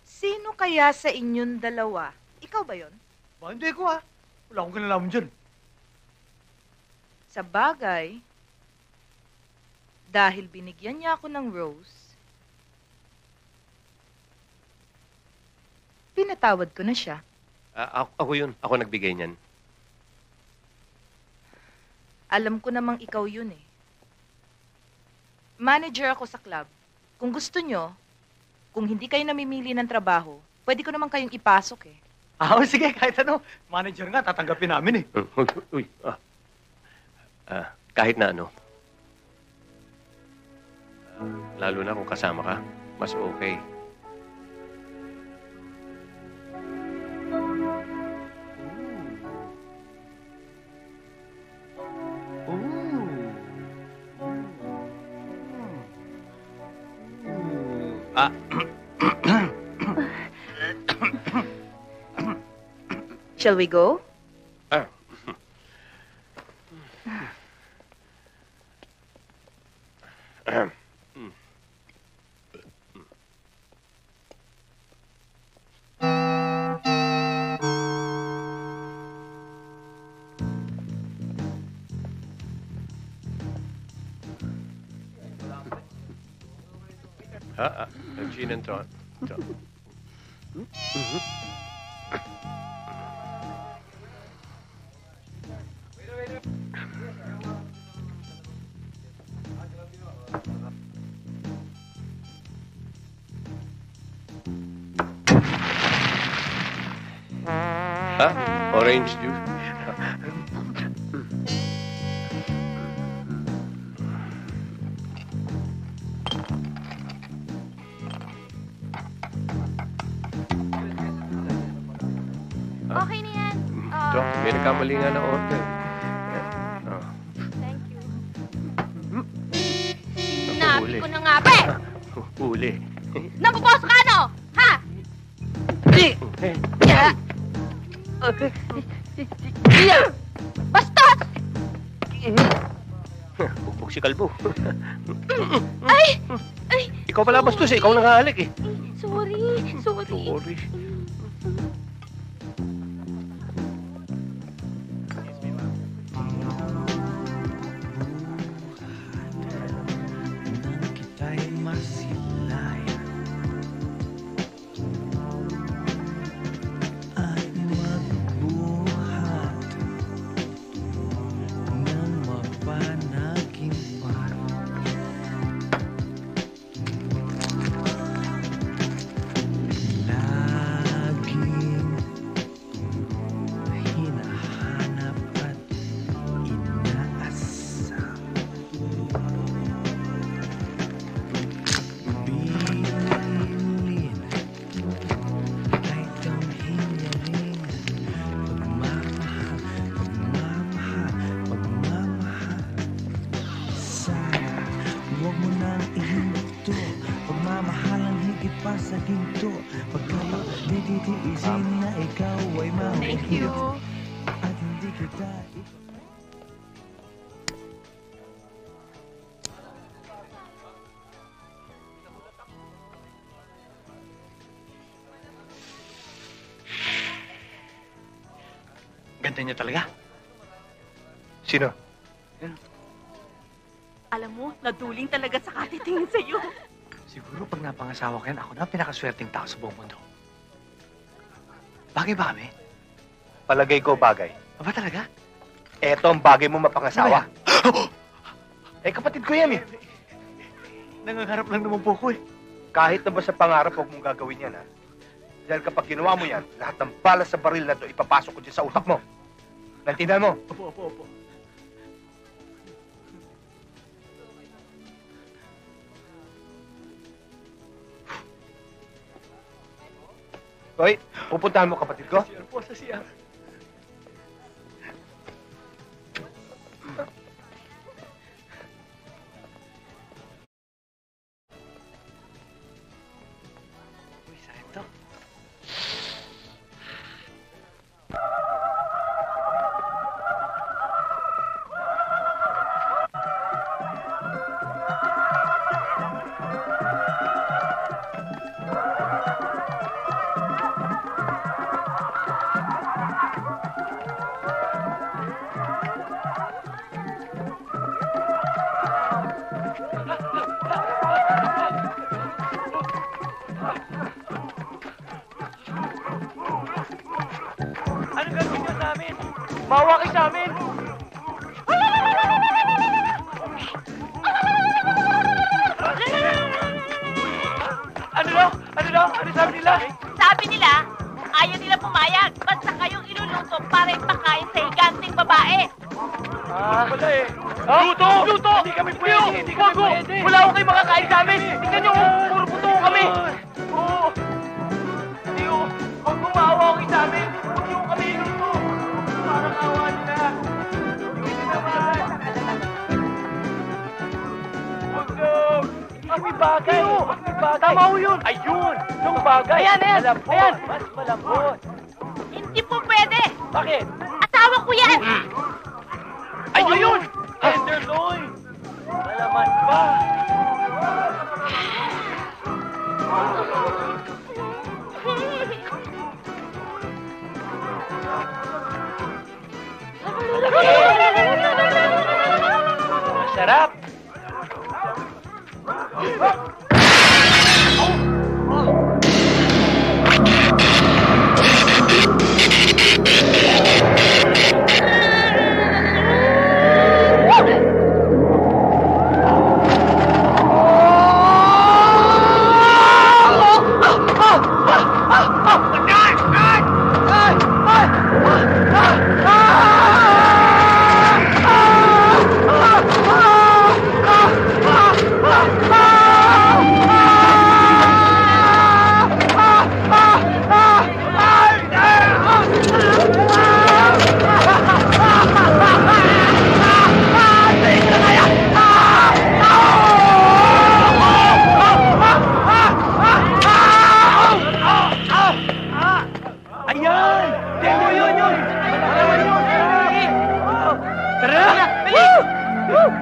Sino kaya sa inyong dalawa? Ikaw ba yon? Ba, hindi ko ah. Wala akong kinalaman dyan. Sa bagay, dahil binigyan niya ako ng rose, pinatawad ko na siya. Ako yun. Ako nagbigay niyan. Alam ko namang ikaw yun eh. Manager ako sa club. Kung gusto nyo, kung hindi kayo namimili ng trabaho, pwede ko naman kayong ipasok eh. Sige, kahit ano. Manager nga, tatanggapin namin eh. Uy. Kahit na ano. Lalo na kung kasama ka, mas okay. Shall we go? Gin and tonic. Orange juice. Okay na yan. Ito, may nagkamali nga na order. Yan. Oh. Thank you. Huli. Nabi ko na nga, be! Huli. Napuposo ka, no? Ha? Bastos! Bugbog si Kalbo. Ay! Ay! Ikaw pala bastos eh. Ikaw nangahalik eh. Sorry. Sorry. Thank you. Ganda niya talaga. Sino? Alam mo, naduling talaga sa katitingin sa'yo. Siguro pag napangasawa ko yan, ako na ang pinakaswerteng tao sa buong mundo. Bagay ba kami? Palagay ko bagay. Aba talaga? Eto ang bagay mo mapangasawa. Eh, kapatid ko yan eh. Nangangarap lang naman po ko eh. Kahit na ba sa pangarap, huwag mong gagawin yan, ha? Dahil kapag ginawa mo yan, lahat ng balas sa baril na to ipapasok ko dyan sa utak mo. Naintindihan mo? Opo. Hoy, pupuntahan mo kapatid ko? CR po sa CR. Uy, saan to? Ano gagawin niyo sa amin? Mawa kayo sa amin! Ano daw? Ano sabi nila? Sabi nila, ayaw nila pumayag. Basta kayong iluluto para ipakain sa higanting babae. Wala eh. Luto! Hindi kami pwede! Hindi kami pwede! Wala ko kayo makakain sa amin! Tingnan niyo, puro puto kami! Oo! Hindi ko! Huwag kong maawa kayo sa amin! Huwag niyo kami iluto! Parang awa nila! Hindi naman! Huwag na! May bagay! May bagay! Tama ho yun! Ayun! Yung bagay! Ayan! Malambot! Ayan! Mas malambot! Hindi po pwede. Bakit? Asawa ko yan. Ayun! Tenderloin! Malaman pa! Masarap!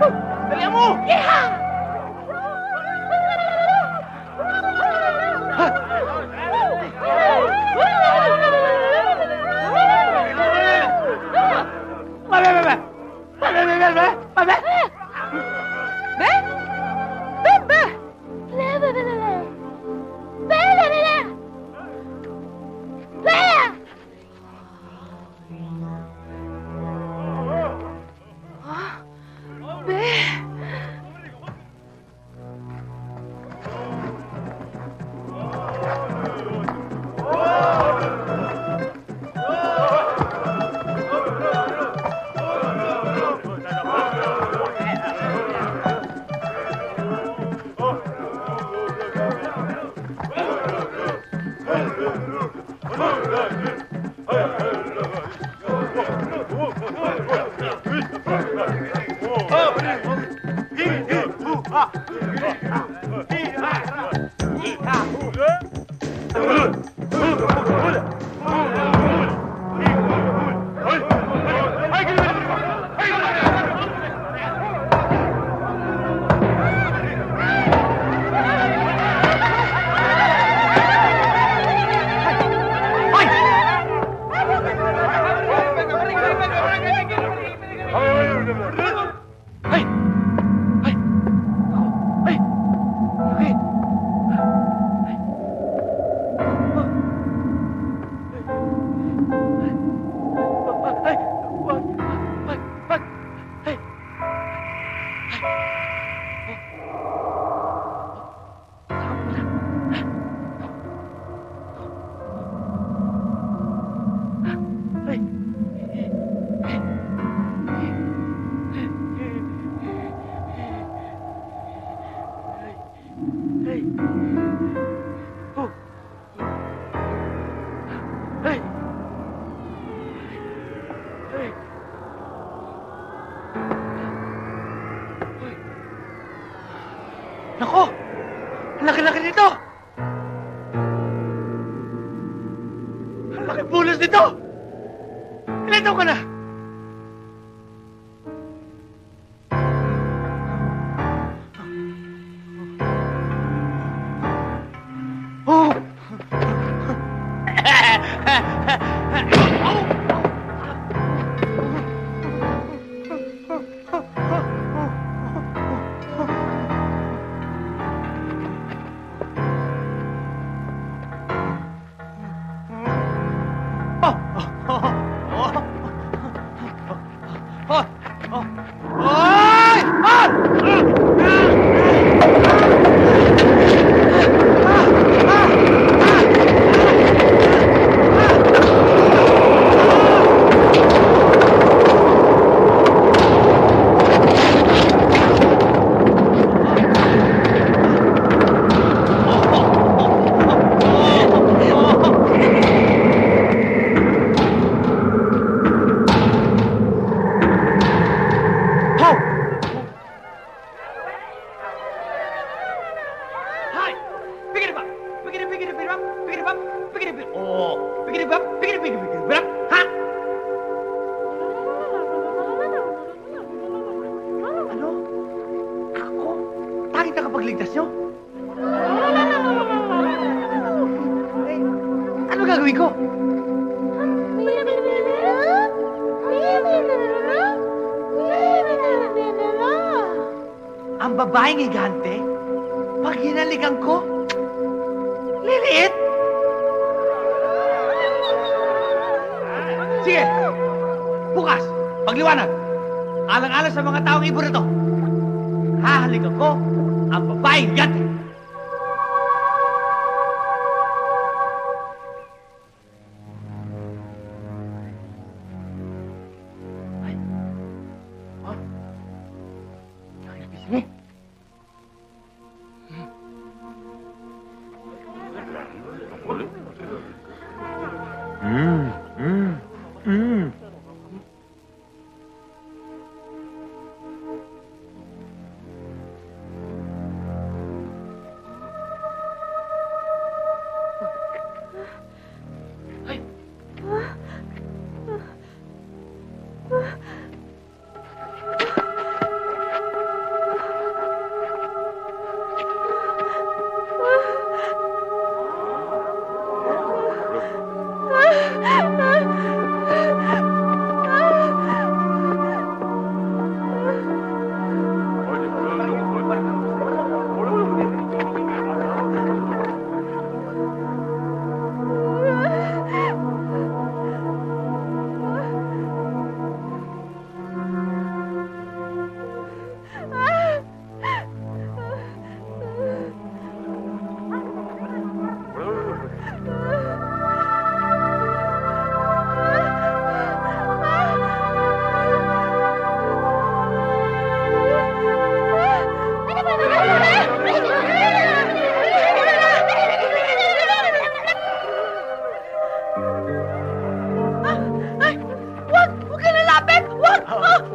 Dalihan mo! Nako! Ang laki-laki nito! Ang laki pulos nito! Ilan taon ka na? Oh! Ano gagawin ko? Ang babaeng higante? Pag hinalikan ko? Liliit? Sige! Bukas, pagliwanag, alang-alang sa mga taong ibon na to, hahalikan ko ang babaeng higante!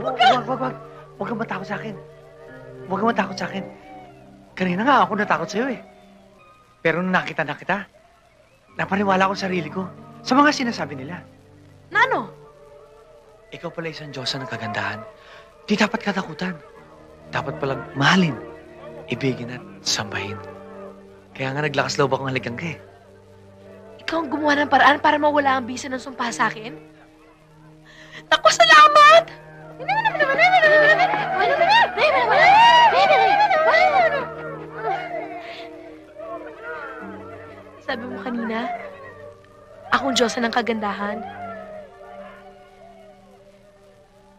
Wag. Huwag kang matakot sa akin. Huwag kang matakot sa akin. Kanina nga ako natakot sa'yo eh. Pero nung nakita na kita, napaniwala ko sa sarili ko sa mga sinasabi nila. Na ano? Ikaw pala isang Diyosa ng kagandahan. Di dapat katakutan. Dapat palang mahalin, ibigin at sambahin. Kaya nga naglakas loob akong halikan ka eh. Ikaw ang gumawa ng paraan para mawala ang bisa ng sumpa sa akin? Naku, salamat! Sabi mo kanina, akong Diyosa ng kagandahan.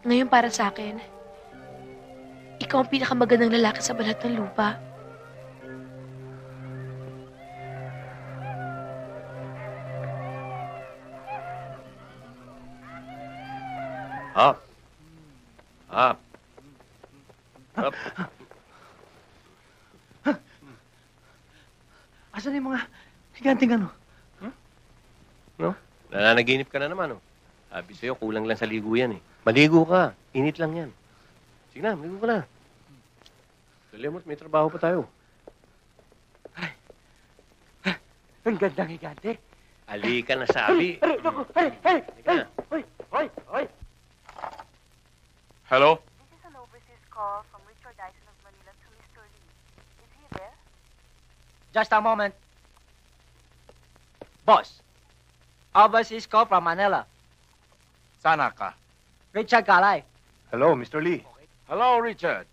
Ngayon para sa akin, ikaw ang pinakamagandang lalaki sa balat ng lupa. Up. Asan yung mga higanting ano? No? Nananaginip ka na naman, oh. Sabi sa'yo, kulang lang sa ligo yan, eh. Maligo ka. Init lang yan. Sige na, maligo ka na. Dali mo, may trabaho pa tayo. Ang gandang higante. Ali ka na sabi. Hello? This is an overseas call from Richard Dyson of Manila to Mr. Lee. Is he there? Just a moment. Boss, overseas call from Manila. Sana ka? Richard Galay. Hello, Mr. Lee. Hello, Richard.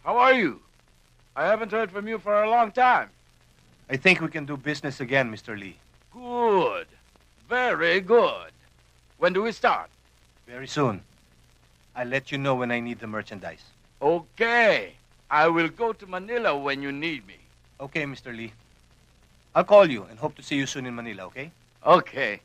How are you? I haven't heard from you for a long time. I think we can do business again, Mr. Lee. Good. Very good. When do we start? Very soon. I'll let you know when I need the merchandise. Okay. I will go to Manila when you need me. Okay, Mr. Lee. I'll call you and hope to see you soon in Manila, okay? Okay.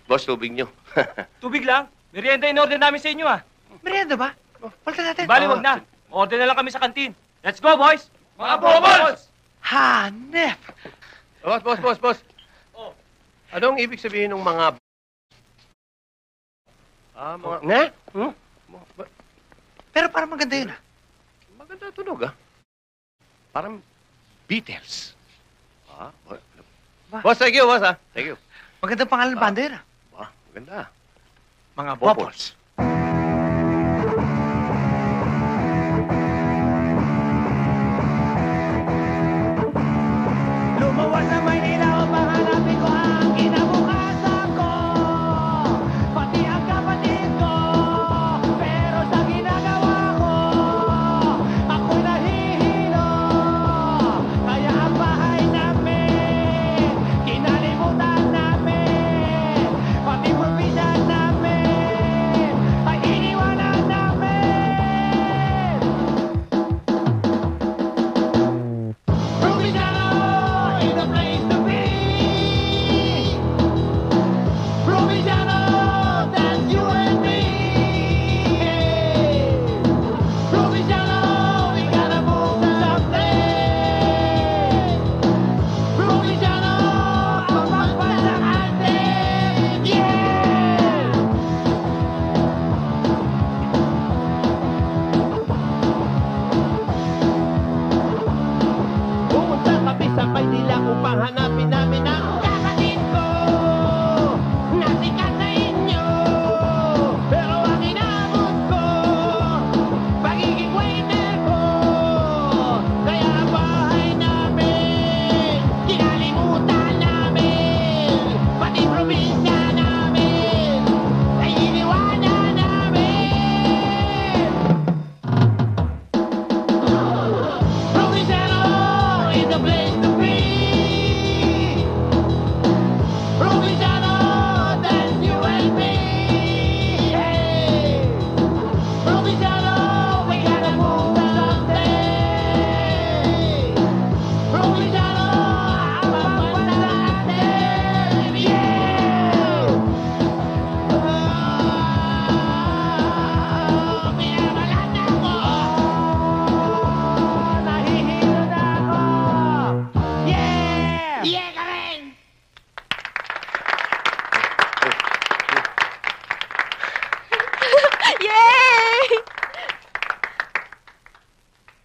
Boss, tubig nyo. Tubig lang. Merienda in order namin sa inyo, ah. Merienda ba? Palitan natin. Bali, wag na. Order na lang kami sa kantin. Let's go, boys! Mga bobos! Hanep! Boss. Oh. Anong ibig sabihin ng mga... mga... Nga? Pero parang maganda yun, ah. Maganda tunog, ah. Parang Beatles. Boss, thank you, boss, ah. Thank you. Magandang pangalan ng banda yun, ah. Maganda. Mga Bubbles. Lumuwas sa Maynila upang hanapin ko ang kinabukasan ko. Pati ang kapatid ko. Pero sa ginagawa ko, ako'y nahihilo. Kaya ang bahay namin, kinalimutan namin. Pati probinsya namin,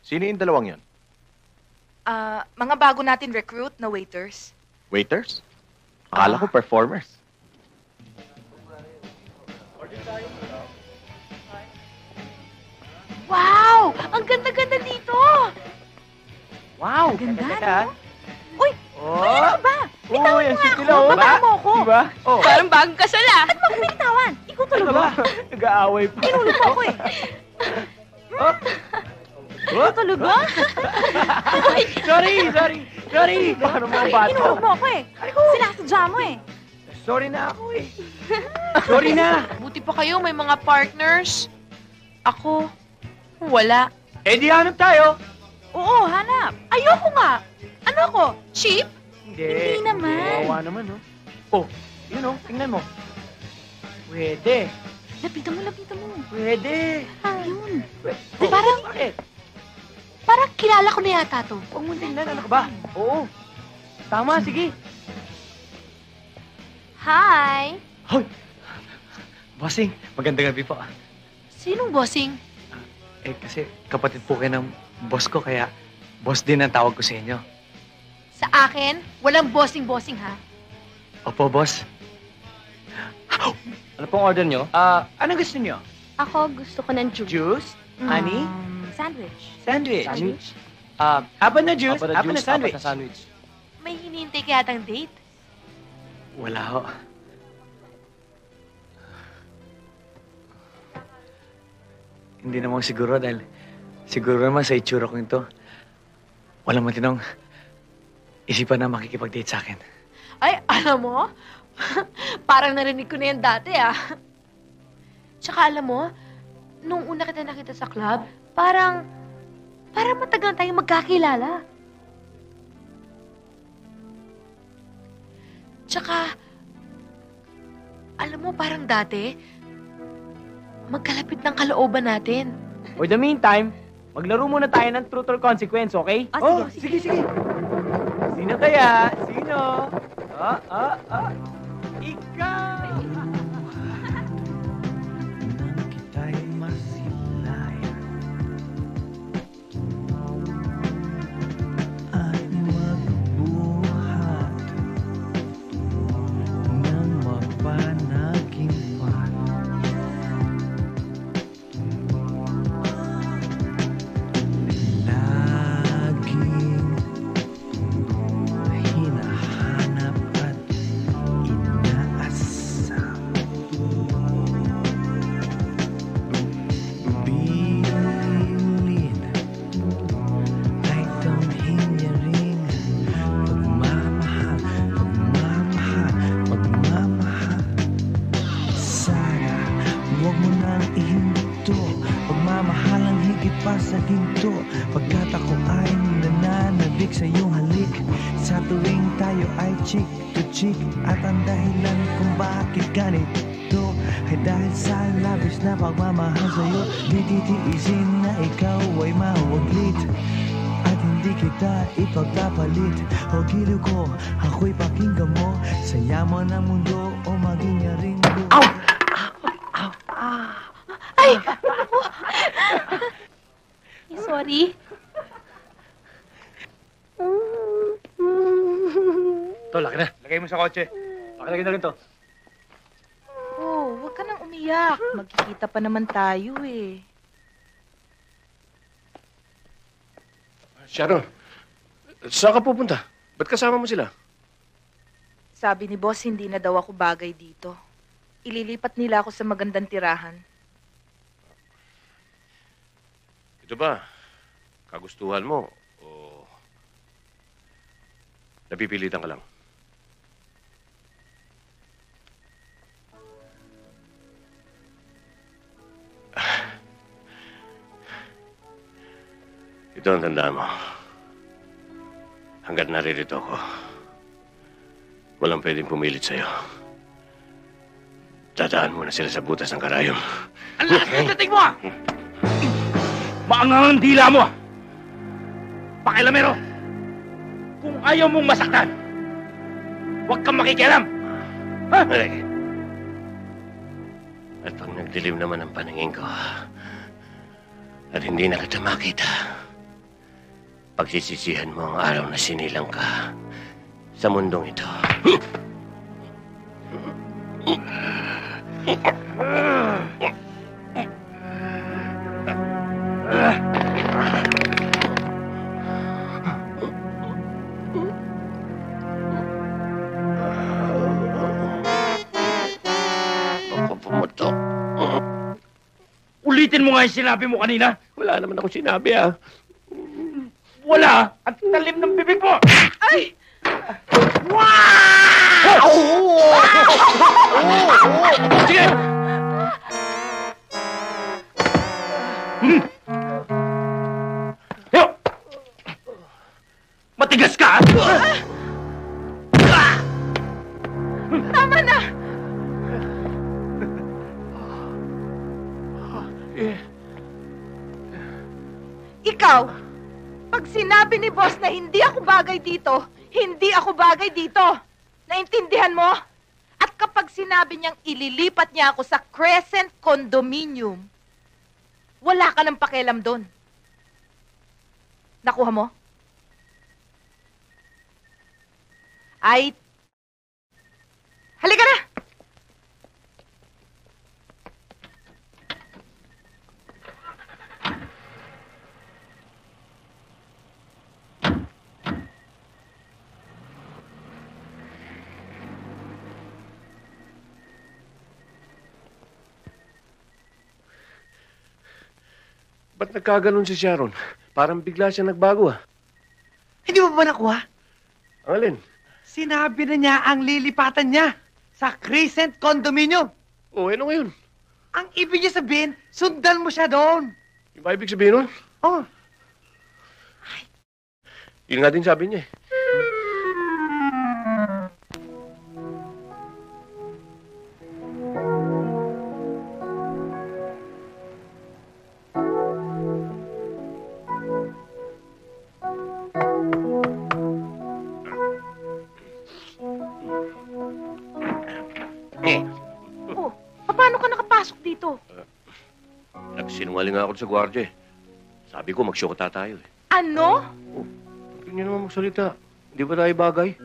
Sino yung dalawang yon? Mga bago natin recruit na waiters. Waiters? Akala ko performers. Wow! Ang ganda-ganda dito! Wow! Ganda, Ganda. no? Uy! Oh! Ano ba? Bitawan mo ang nga cute ako. nila, oh. Baba mo ako. Diba? Oh. Parang bagong kasal ah. At mo ako binitawan. Ikaw Ano talaga. ba? Nag-aaway pa. Tinulog mo ako eh. Oh. Ikaw talaga? Sorry! Baka naman bata. Tinulog mo ako eh. Sinasadya mo eh. Sorry na ako eh. Sorry na. Buti pa kayo, may mga partners. Ako, wala. Eh di hanap tayo. Oo, hanap. Ayoko nga. Ano ako? Cheap? Hindi. Hindi naman. Kawawa naman, no? Oh, yun oh, tingnan mo. Pwede. Lapitan mo. Pwede. Yun. Oh, Parang- bakit? Parang kilala ko na yata to. Huwag mo tingnan, ano ka ba? Oo. Tama, sige. Hi! Hoy! Bossing, magandang gabi po. Sinong bossing? Eh, kasi kapatid po kayo ng boss ko, kaya boss din ang tawag ko sa inyo. Sa akin, walang bossing-bossing ha. Opo, boss. Ano pong order nyo? Ano gusto nyo? Ako gusto ko ng juice. Juice? Honey? Sandwich. Sandwich? Apat na juice, apat na sandwich. May hinihintay kaya tang date? Wala ho. Hindi naman siguro dahil siguro naman sa itsura ko ito, walang matinong isipan na makikipag-date sa akin. Ay, alam mo? Parang narinig ko na yan dati ah. Tsaka alam mo, nung una kita nakita sa club, parang matagal tayong magkakilala. Tsaka, alam mo, parang dati, magkalapit ng kalooban natin. For the meantime, maglaro muna tayo ng truth or consequence, okay? Sige. Sino kaya? Sino? Ikaw! Kita'y masilayan at magbuhat ng mapanaginpan. Laging hinahanap at inaasam. Bilin ay damhin niya ring pagmamahal, pagmamahal. Sana huwag mo nang ihinto pagmamahal ang higit pa sa ginto, pagkat ako ay nananabik sa iyong halik. Sa tuwing tayo ay cheek to cheek, at ang dahilan kung bakit ganito ay dahil sa labis na pagmamahal sa'yo. Di titiisin na ikaw ay mawaglit at hindi kita ipagpapalit. O giliw ko, ako'y pakinggan mo, sa yaman ng mundo o maging yaring lupa. Ay! Sorry. Ito, laki na. Lagay mo sa kotse. Pakilagay na rin to. Oh, huwag ka nang umiyak. Magkikita pa naman tayo eh. Sharon, saan ka pupunta? Ba't kasama mo sila? Sabi ni boss, hindi na daw ako bagay dito. Ililipat nila ako sa magandang tirahan. Ito ba? Kagustuhan mo? O napipilitan ka lang? Ito ang tandaan mo. Hanggat naririto ako, walang pwedeng pumilit sa'yo. Dadaan muna sila sa butas ng karayom. Ang lakas ng dating mo ah! Maangang ang dila mo ah! Pakilamero! Kung ayaw mong masaktan, huwag kang makikialam! Ha? Malay. At pag nagdilim naman ang paningin ko, at hindi na kita makita, Pagsisisihan mo ang araw na sinilang ka sa mundong ito. Ako pumutok. Ulitin mo nga yung sinabi mo kanina. Wala naman ako sinabi, ah. Wala! Ang talim ng bibig mo! Ay! Sige! Yo! Matigas ka! Tama na! Ikaw, pag sinabi ni boss na hindi ako bagay dito, hindi ako bagay dito. Naintindihan mo? At kapag sinabi niyang ililipat niya ako sa Crescent Condominium, wala ka ng pakialam doon. Nakuha mo? Ay, halika na! Ba't nagkaganon si Sharon? Parang bigla siya nagbago, ah. Hindi mo ba nakuha? Ang alin? Sinabi na niya ang lilipatan niya sa Crescent Condominium. Oh, ano ngayon? Ang ibig niya sabihin, sundan mo siya doon. Yung ba ibig sabihin nun? Oh. Yun nga din sabi niya, eh. Oh, paano ka nakapasok dito? Nagsinungaling nga ako sa gwardiya, eh. Sabi ko, mag-shota tayo, eh. Ano? Ganyan naman magsalita. Hindi ba tayo bagay?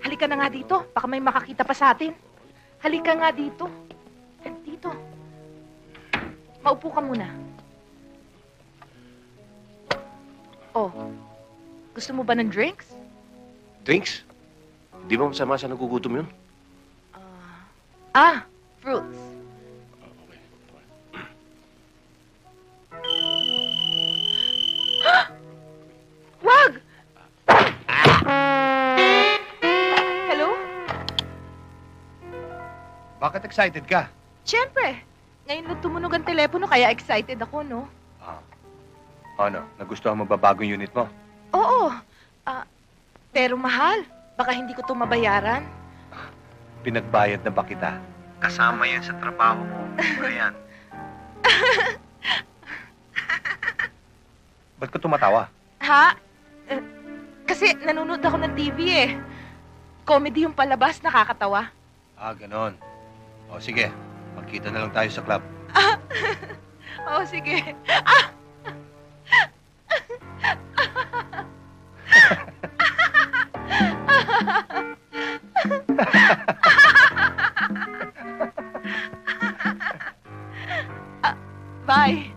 Halika na nga dito. Baka may makakita pa sa atin. Halika nga dito. Dito. Maupo ka muna. Oh, gusto mo ba ng drinks? Drinks? Di ba masama sa nagugutom yun? Fruits. Wag! Hello? Bakit excited ka? Siyempre. Ngayon lang tumunog ang telepono, kaya excited ako, no? Ano, nagustuhan mo ba bagong unit mo? Oo. Pero mahal. Baka hindi ko ito mabayaran. Pinagbayad na ba kita? Kasama yan sa trabaho mo. Ayan. Ba't ka tumatawa? Ha? Kasi nanonood ako ng TV eh. Comedy yung palabas, nakakatawa. Ganon. O sige, magkita na lang tayo sa club. Oo, sige. Bye.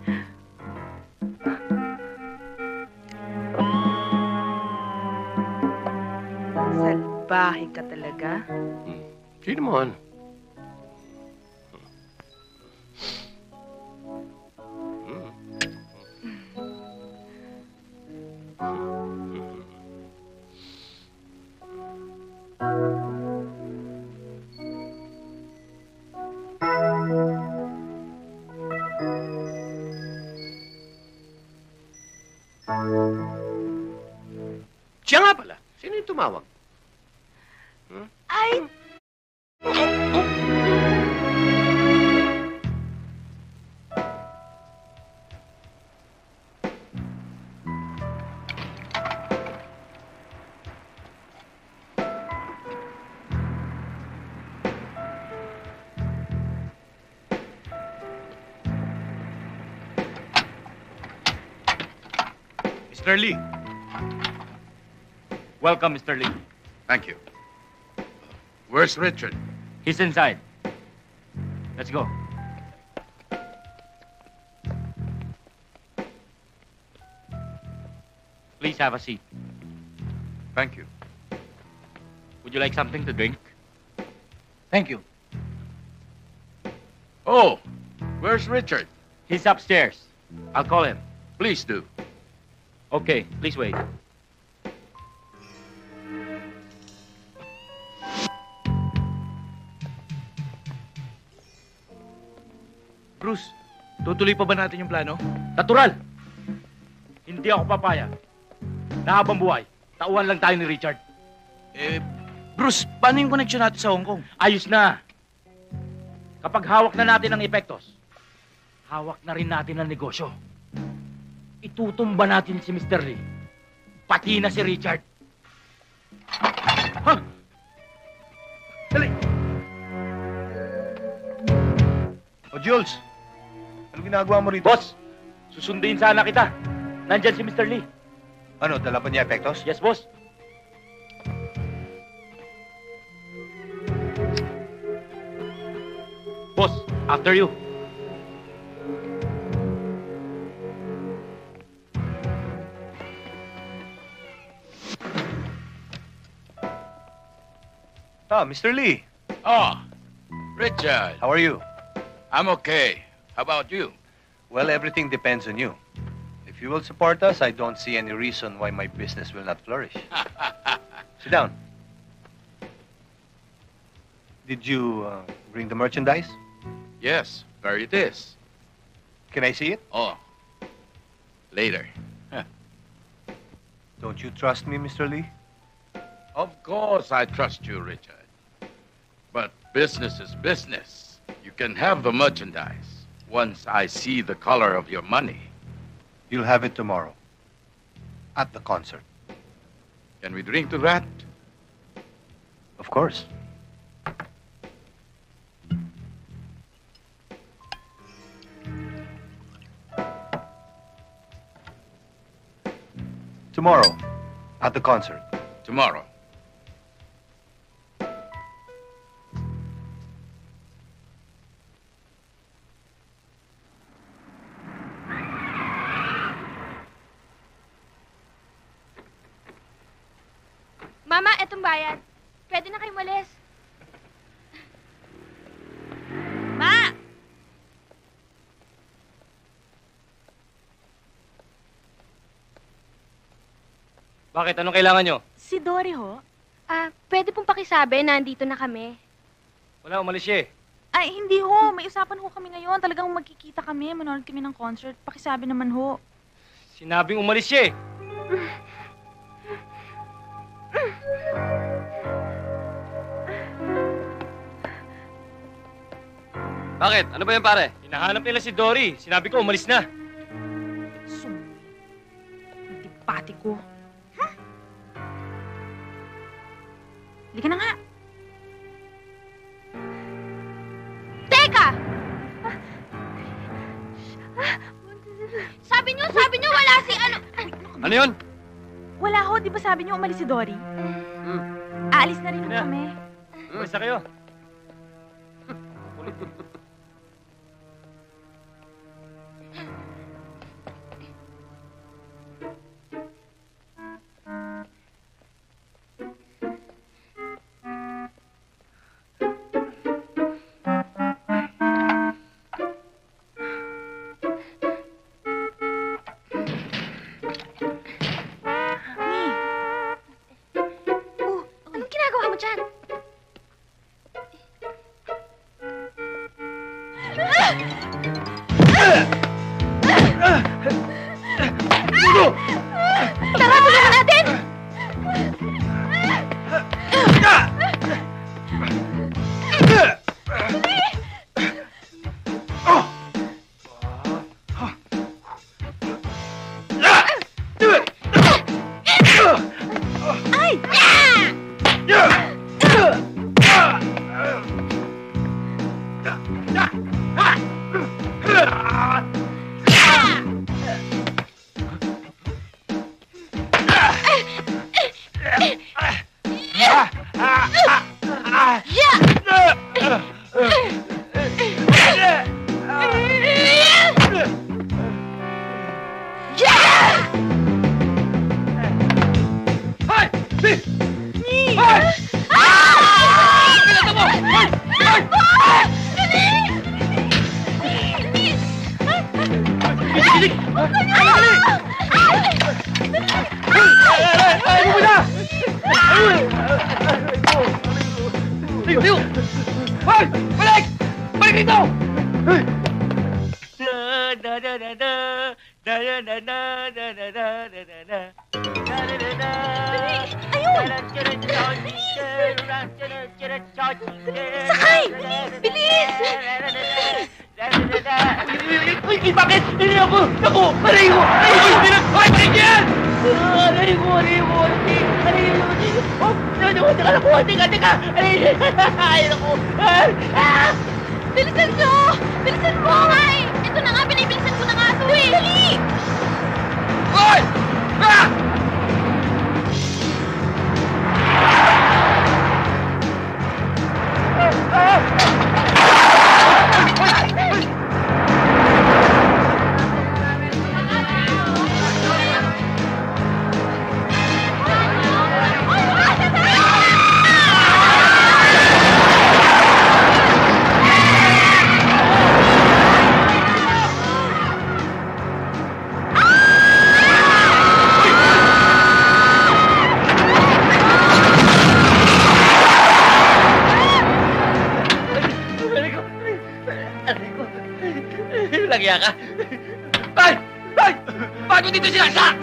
Salbahe ka talaga. Sino mo, ano? Siya nga pala. Sino yung tumawag? Ay! Mr. Lee. Welcome, Mr. Lee. Thank you. Where's Richard? He's inside. Let's go. Please have a seat. Thank you. Would you like something to drink? Thank you. Oh, where's Richard? He's upstairs. I'll call him. Please do. Okay, please wait. Bruce, tutuloy pa ba natin yung plano? Natural! Hindi ako papayag na habang buhay, tauhan lang tayo ni Richard. Bruce, paano yung connection natin sa Hong Kong? Ayos na! Kapag hawak na natin ang epektos, hawak na rin natin ang negosyo. Itutumba natin si Mr. Lee. Pati na si Richard. Ha? Dali! O Jules, ano ginagawa mo rito? Boss, susundin sana kita. Nandyan si Mr. Lee. Ano, dala pa niya epektos? Yes, boss. Boss, after you. Ah, Mr. Lee. Oh, Richard. How are you? I'm okay. How about you? Well, everything depends on you. If you will support us, I don't see any reason why my business will not flourish. Sit down. Did you bring the merchandise? Yes, there it is. Can I see it? Oh, later. Don't you trust me, Mr. Lee? Of course I trust you, Richard. But business is business. You can have the merchandise once I see the color of your money. You'll have it tomorrow. At the concert. Can we drink to that? Of course. Tomorrow, at the concert. Tomorrow. Mama, etong bayad. Pwede na kayo malis. Ma! Bakit? Anong kailangan nyo? Si Dory ho? Pwede pong pakisabi na andito na kami. Wala, umalis siya eh. Ay, hindi ho. May usapan ho kami ngayon. Talagang magkikita kami. Manonood kami ng concert. Pakisabi naman ho. Sinabing umalis siya eh. Bakit? Ano ba yan, pare? Hinahanap nila si Dory. Sinabi ko, umalis na. Hindi pati ko. Halika na nga. Teka! Sabi niyo wala si ano... Ano yun? Wala ho. Di ba sabi niyo umalis si Dory? Aalis na rin ho kami. Umalis na kayo. Anong ginagawa mo dyan? Tara, tulungan natin! Ay! Tayo! Hoy! Balik! Balik dito! Sakay! Bilis! Uy, bakit? Hindi ako! Naku! Aray ko! Aray ko! Balik yan! Aray ko! Aray ko! Aray ko! Oh! Teka! Aray ko! Bilisan nyo! Bilisan mo! Ay! Ito na nga, binibilisan ko na nga ito eh! Dali! Hoy! Ah! Lagya ka? Ay! Ay! Bago dito sinasa!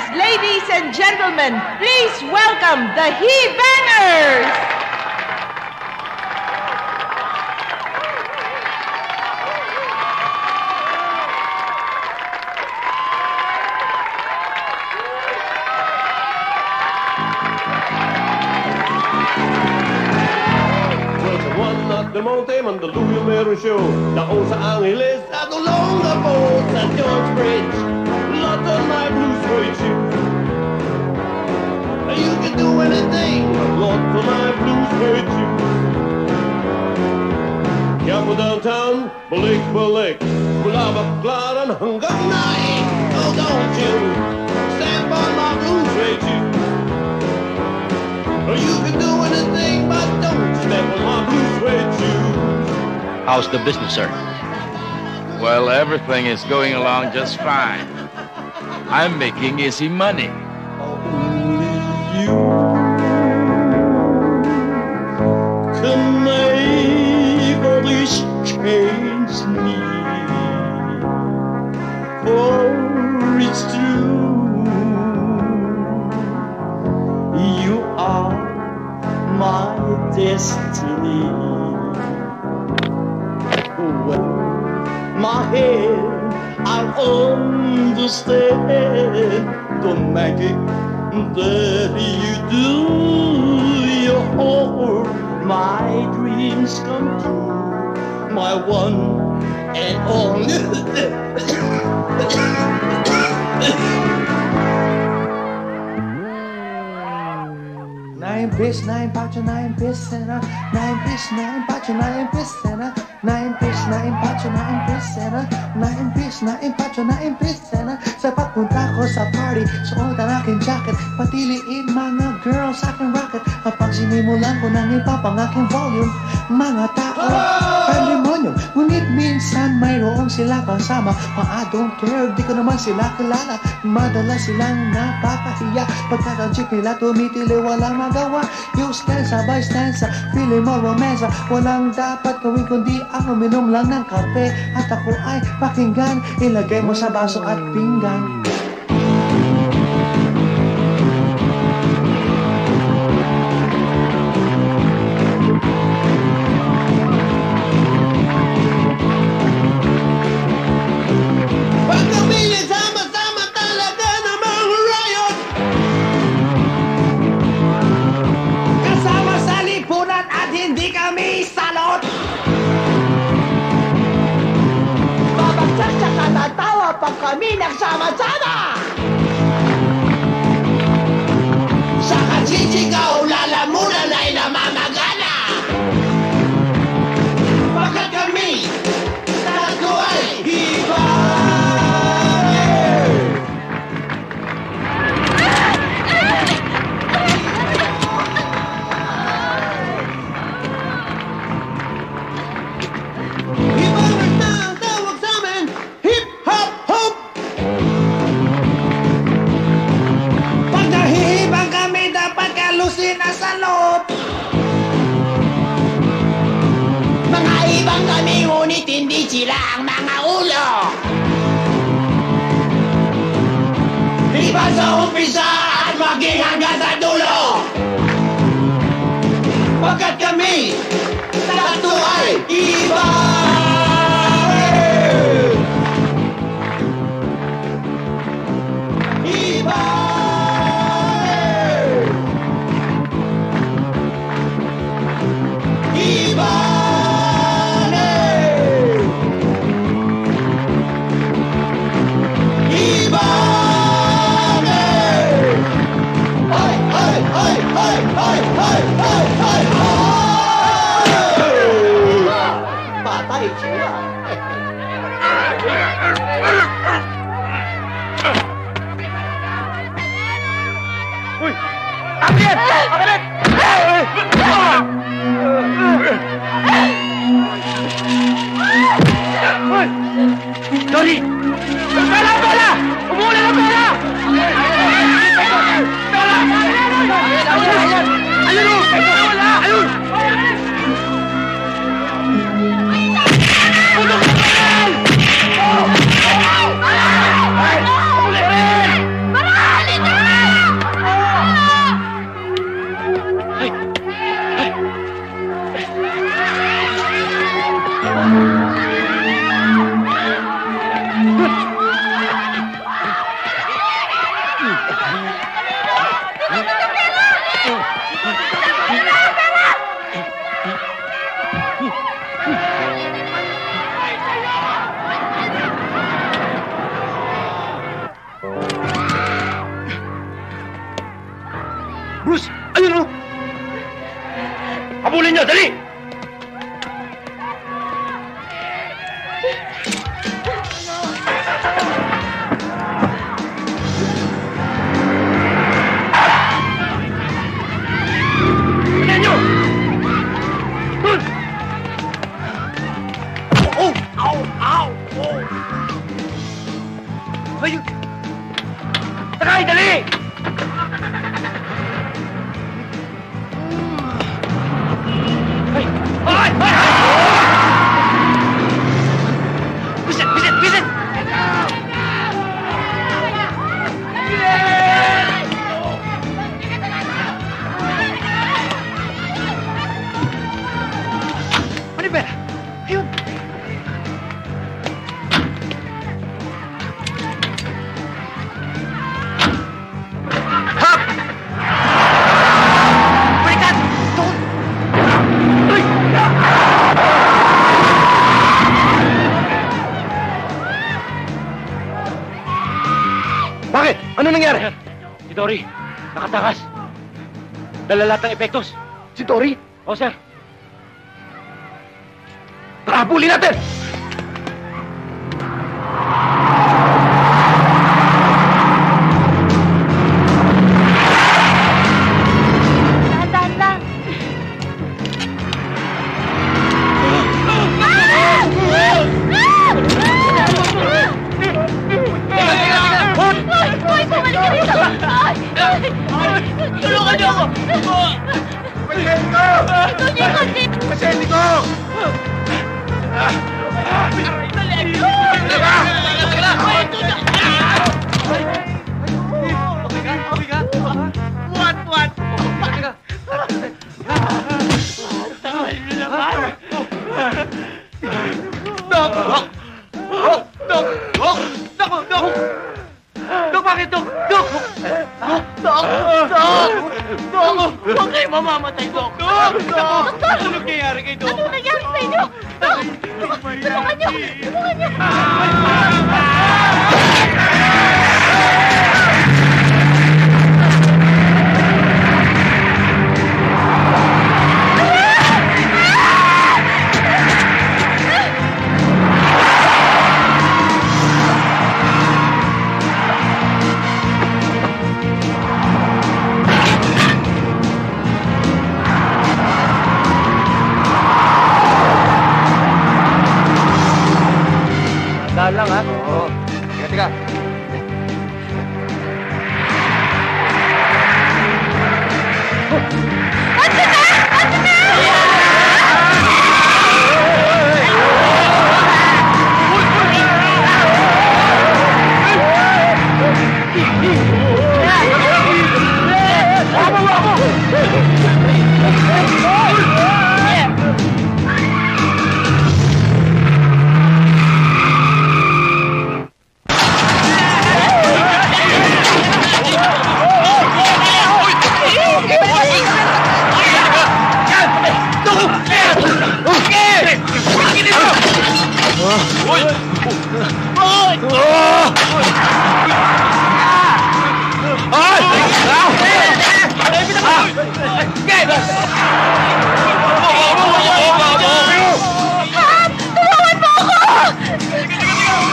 Ladies and gentlemen, please welcome the He-Bangers! Well, sa one at the Monte Mandaluyong meron show na kung sa Angeles at along the boat sa George Bridge. Lot of my blues for you. You can do anything, lot of my blues for you. Kaya po downtown, balik-balik, mula Baclaran hanggang Naik. Oh, don't you stand by my blues for you. You can do anything, but don't step on my blues for you. How's the business, sir? Well, everything is going along just fine. I'm making easy money. Can make all this change me, for it's true. You are my destiny. When my head, I understand the magic that you do. Your heart, my dreams come true. My one and only. Nine piece, nine pacho, nine piece, and a nine piece, nine pacho, nine piece, and a nine piece, nine pacho, nine piece, and a nine piece, nine pacho, nine piece, and a sa pagpunta ko sa party, suot ang aking jacket, patiliin mga girls sa aking rocket. Kapag sinimulan ko nang ipapang aking volume, mga tao, pandemonyo tayo. Ngunit minsan mayroong sila kasama. I don't care, di ko naman sila kilala. Madala silang napakahiya. Pagkat ang chick nila tumitili, walang magawa. You stanza by stanza, feeling mo romansa. Walang dapat gawin kundi ang uminom lang ng kape. At ako ay pakinggan, ilagay mo sa baso at pinggan. Pag kami nagsama-sama sa katsitsikaw, lalamunan ay namamagana. Pagkat kami tatlo ay iba. Sa loob. Mga ibang kami, ngunit hindi sila ang mga ulo. Di ba sa umpisa at maging hanggang sa dulo? Pagkat kami tatlo ay iba. Iba. Patay siya. Uy! Akin! Akin! Uy! Dory! Pera! Pera! Umuli ng pera! Pera! Ayun o! Wala! Ayun! Tulog ka rin! Umuli rin! Marali na! Ay! Ay! Bruce! Ayun o! Habulin niyo! Dali! Tignan niyo! Dun! Oh! Ow! Ow! Oh! Ayun! Sakay! Dali! Ay! Ay! Ay! Bisit! Bisit! Bisit! Manibela! Ayun! Hop! Balikan! Doon! Ay! Bakit? Ano nangyari? Si Dory, nakatakas. Dala lahat ng epektos. Si Dory? Oo, sir. Tara, habulin natin! Dahan-dahan lang. Dok, bakit, Dok? Dok! Dok! Huwag kayo mamamatay, Dok! Dok! Ano nangyayari kay Dok? Ano nangyari sa inyo? Dok! Tulungan niyo! Tulungan niyo! Dahan lang, ha? Oo. Tiga.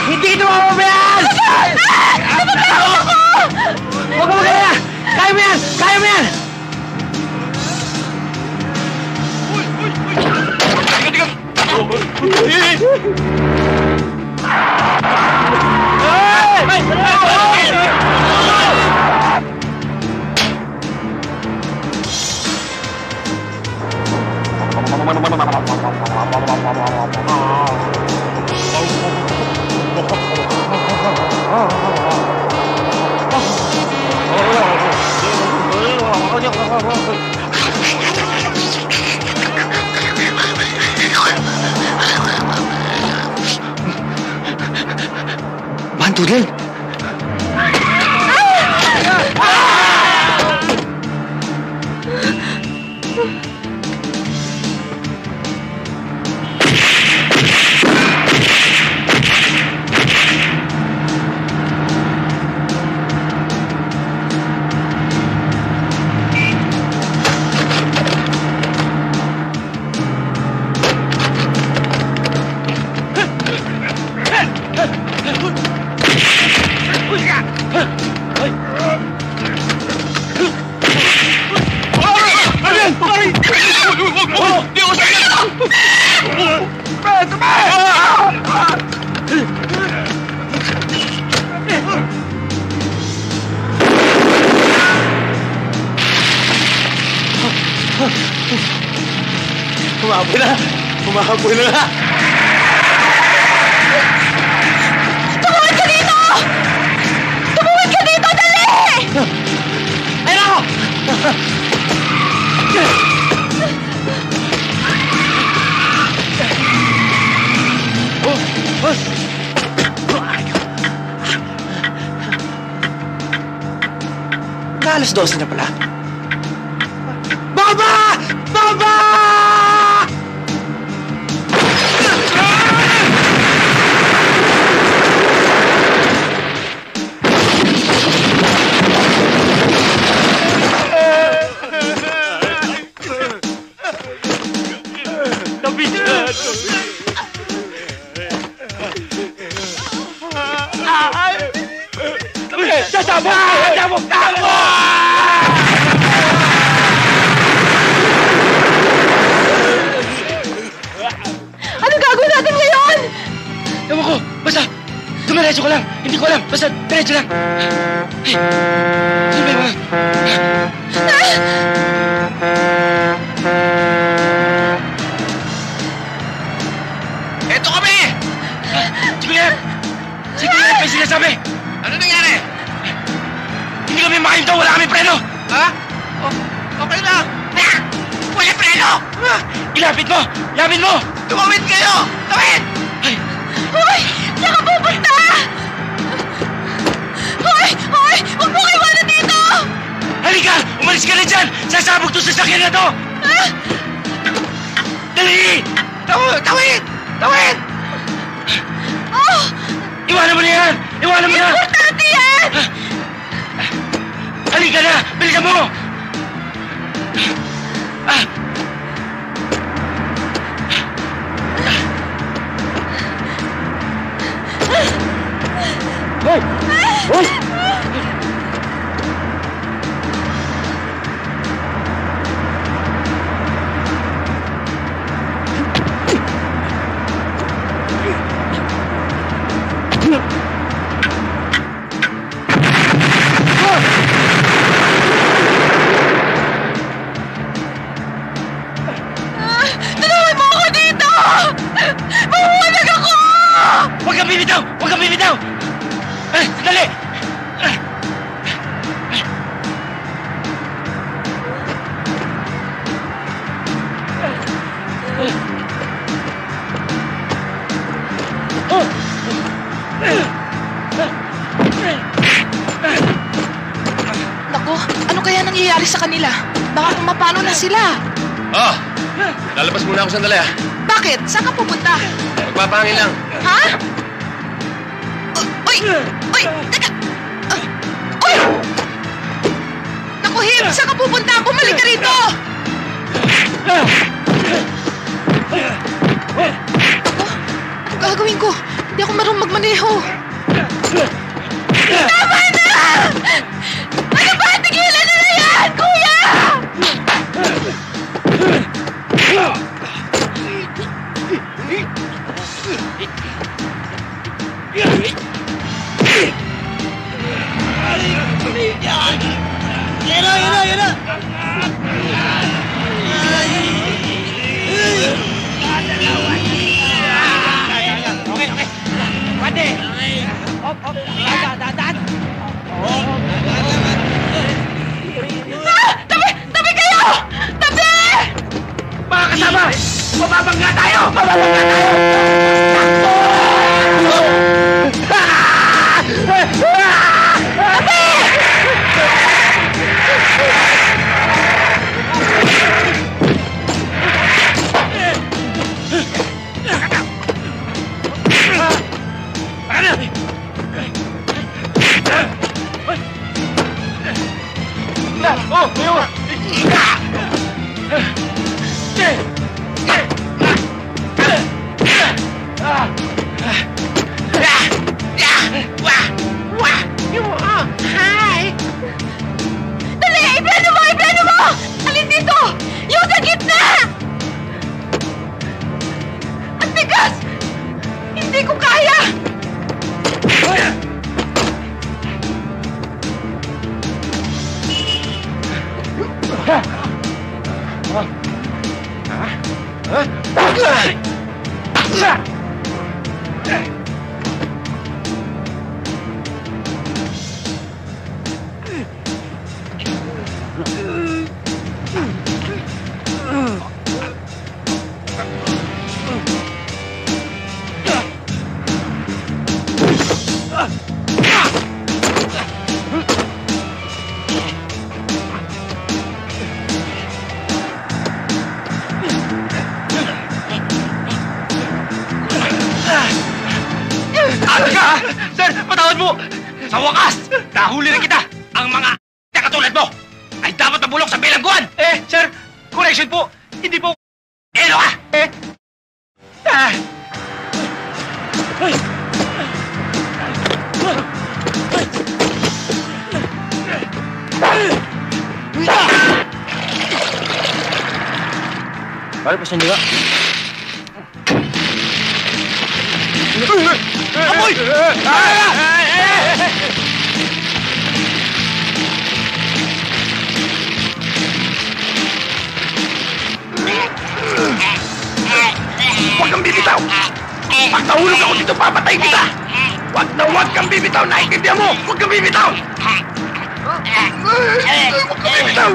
Hindi ito mamamayaan! Huwag ka magkala! Kaya mo yan! Kaya mo yan! Bantu din! Humahabol na! Humahabol na! Tumuwid ka dito! Tumuwid ka dito! Dali! Ayun ako! Alas 12 na pala. Baba! Baba! Sasabog! Ano gagawin natin ngayon? Ewan ko, basta dumiretso ko lang. Hindi ko alam, basta diretso lang. Hey, sino ba yung mga? Ano nangyari? Hindi kami makahinto, wala kami preno! Ha? Okay lang! Wala preno! Ilapit mo! Ilapit mo! Tumawid kayo! Tawid! Hoy! Saan ka pupunta? Hoy! Hoy! Huwag mo kayo wala dito! Halika! Umalis ka na dyan! Sasabog to sa sakyan na to! Dali! Tawid! Tawid! Oh! Iwanan mo na yan! Iwanan mo na! Importante yan! Halika na! Bilisan mo! Hoy! Hoy! Tulungan mo ako dito! Mahuwalag ako! Huwag kang bibitaw! Huwag kang bibitaw! Dali! Naku, ano kaya nangyayari sa kanila? Baka kung mapano na sila. Lalabas muna ako sandali, ha? Bakit? Saan ka pupunta? Magpapangin lang. Ha? Uy! Uy! Teka! Uy! Naku, Him! Saan ka pupunta? Bumalik ka rito! Naku, ano gagawin ko? Hindi ako marunong magmaneho. Tama na! Ano ba? Tigilan na yan, kuya! Yan na! Okay. Pwede! Hop! Daan! Tabi kayo! Tabi! Mga kasama! Mababangga tayo! Dali! Iplano mo! Alin dito! Yung sa gitna! Ang tigas! Hindi ko kaya! Sir, patawad mo! Sa wakas, nahuli na kita! Ang mga katulad mo ay dapat mabulok sa bilangguan! Sir, correction po! Hindi po... Ano ka? Pare, pasan juga. Amoy! Huwag kang bibitaw! Pag nahulog ako dito, papatayin kita! Huwag kang bibitaw! Naiintindihan mo! Huwag kang bibitaw! Huwag kang bibitaw!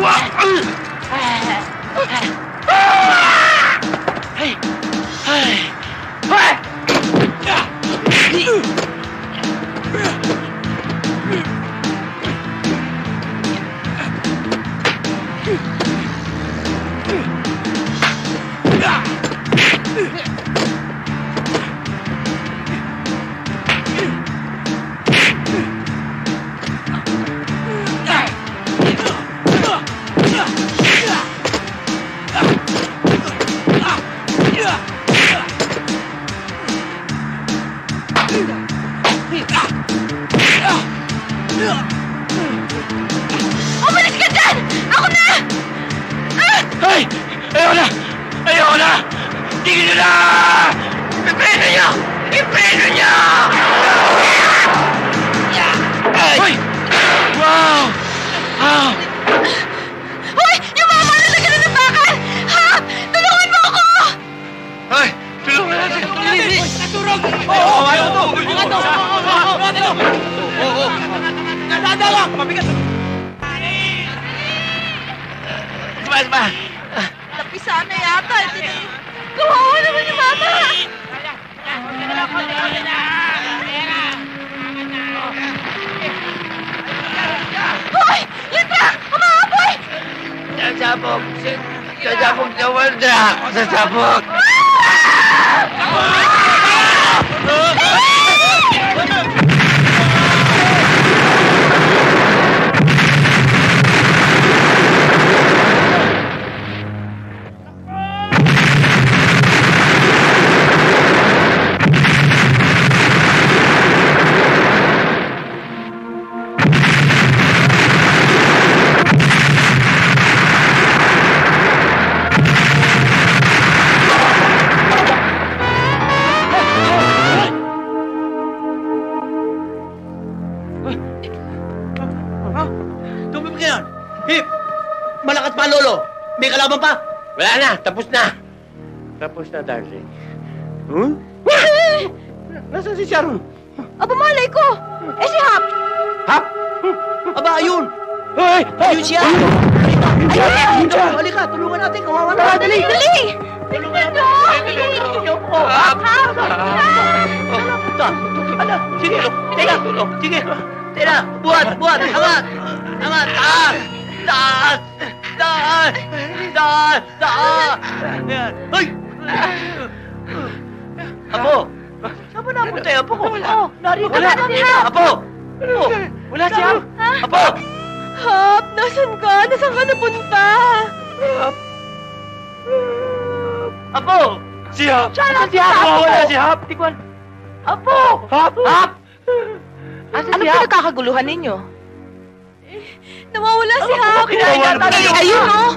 Umalis ka dyan! Ako na! Ay! Ayaw na! Ayaw na! Tigil nyo na! Ipreno nyo! Ipreno nyo! Ay! Wow! Wow! Hoy! Yung mama na nagano ng bakal! Ha? Tulungan mo ako! Ay! Tulungan natin! Naturog! Oo! Ayaw to! Mga to! Oo! Nadadawak! Mabigat! Suma! Napisaan na yata. Kawawa naman yung mama! Hoy! Yung truck! Umaapoy! Sasabog! Sasabog na wanda! Sasabog! Tumibig ka yan! Hip! Malakas pa, Lolo! May kalaban pa! Wala na! Tapos na! Tapos na, darling. Hmm? Nasaan si Sharon? Aba, malay ko! Eh, si Hap! Hap? Aba, ayun! Hoy! Ayun siya! Halika! Halika! Tulungan natin! Kawawa na! Dali! Dali! Tulungan mo! Hap! Hap! Ala! Sige! Teka! Sige! Teka! Buhat! Buhat! Angat! Angat! Taas! Taas! Taas! Taas! Taas! Ay! Apo! Saan ba napunta yung apo ko? Narito na si Hap! Apo! Wala si Hap! Apo! Hap! Nasaan ka? Nasaan ka napunta? Apo! Si Hap! Saan si Hap? Wala si Hap! Tikwan! Apo! Hap! Hap! Ano pinagkakaguluhan ninyo? Nawawala si Hap! Ayun, oh!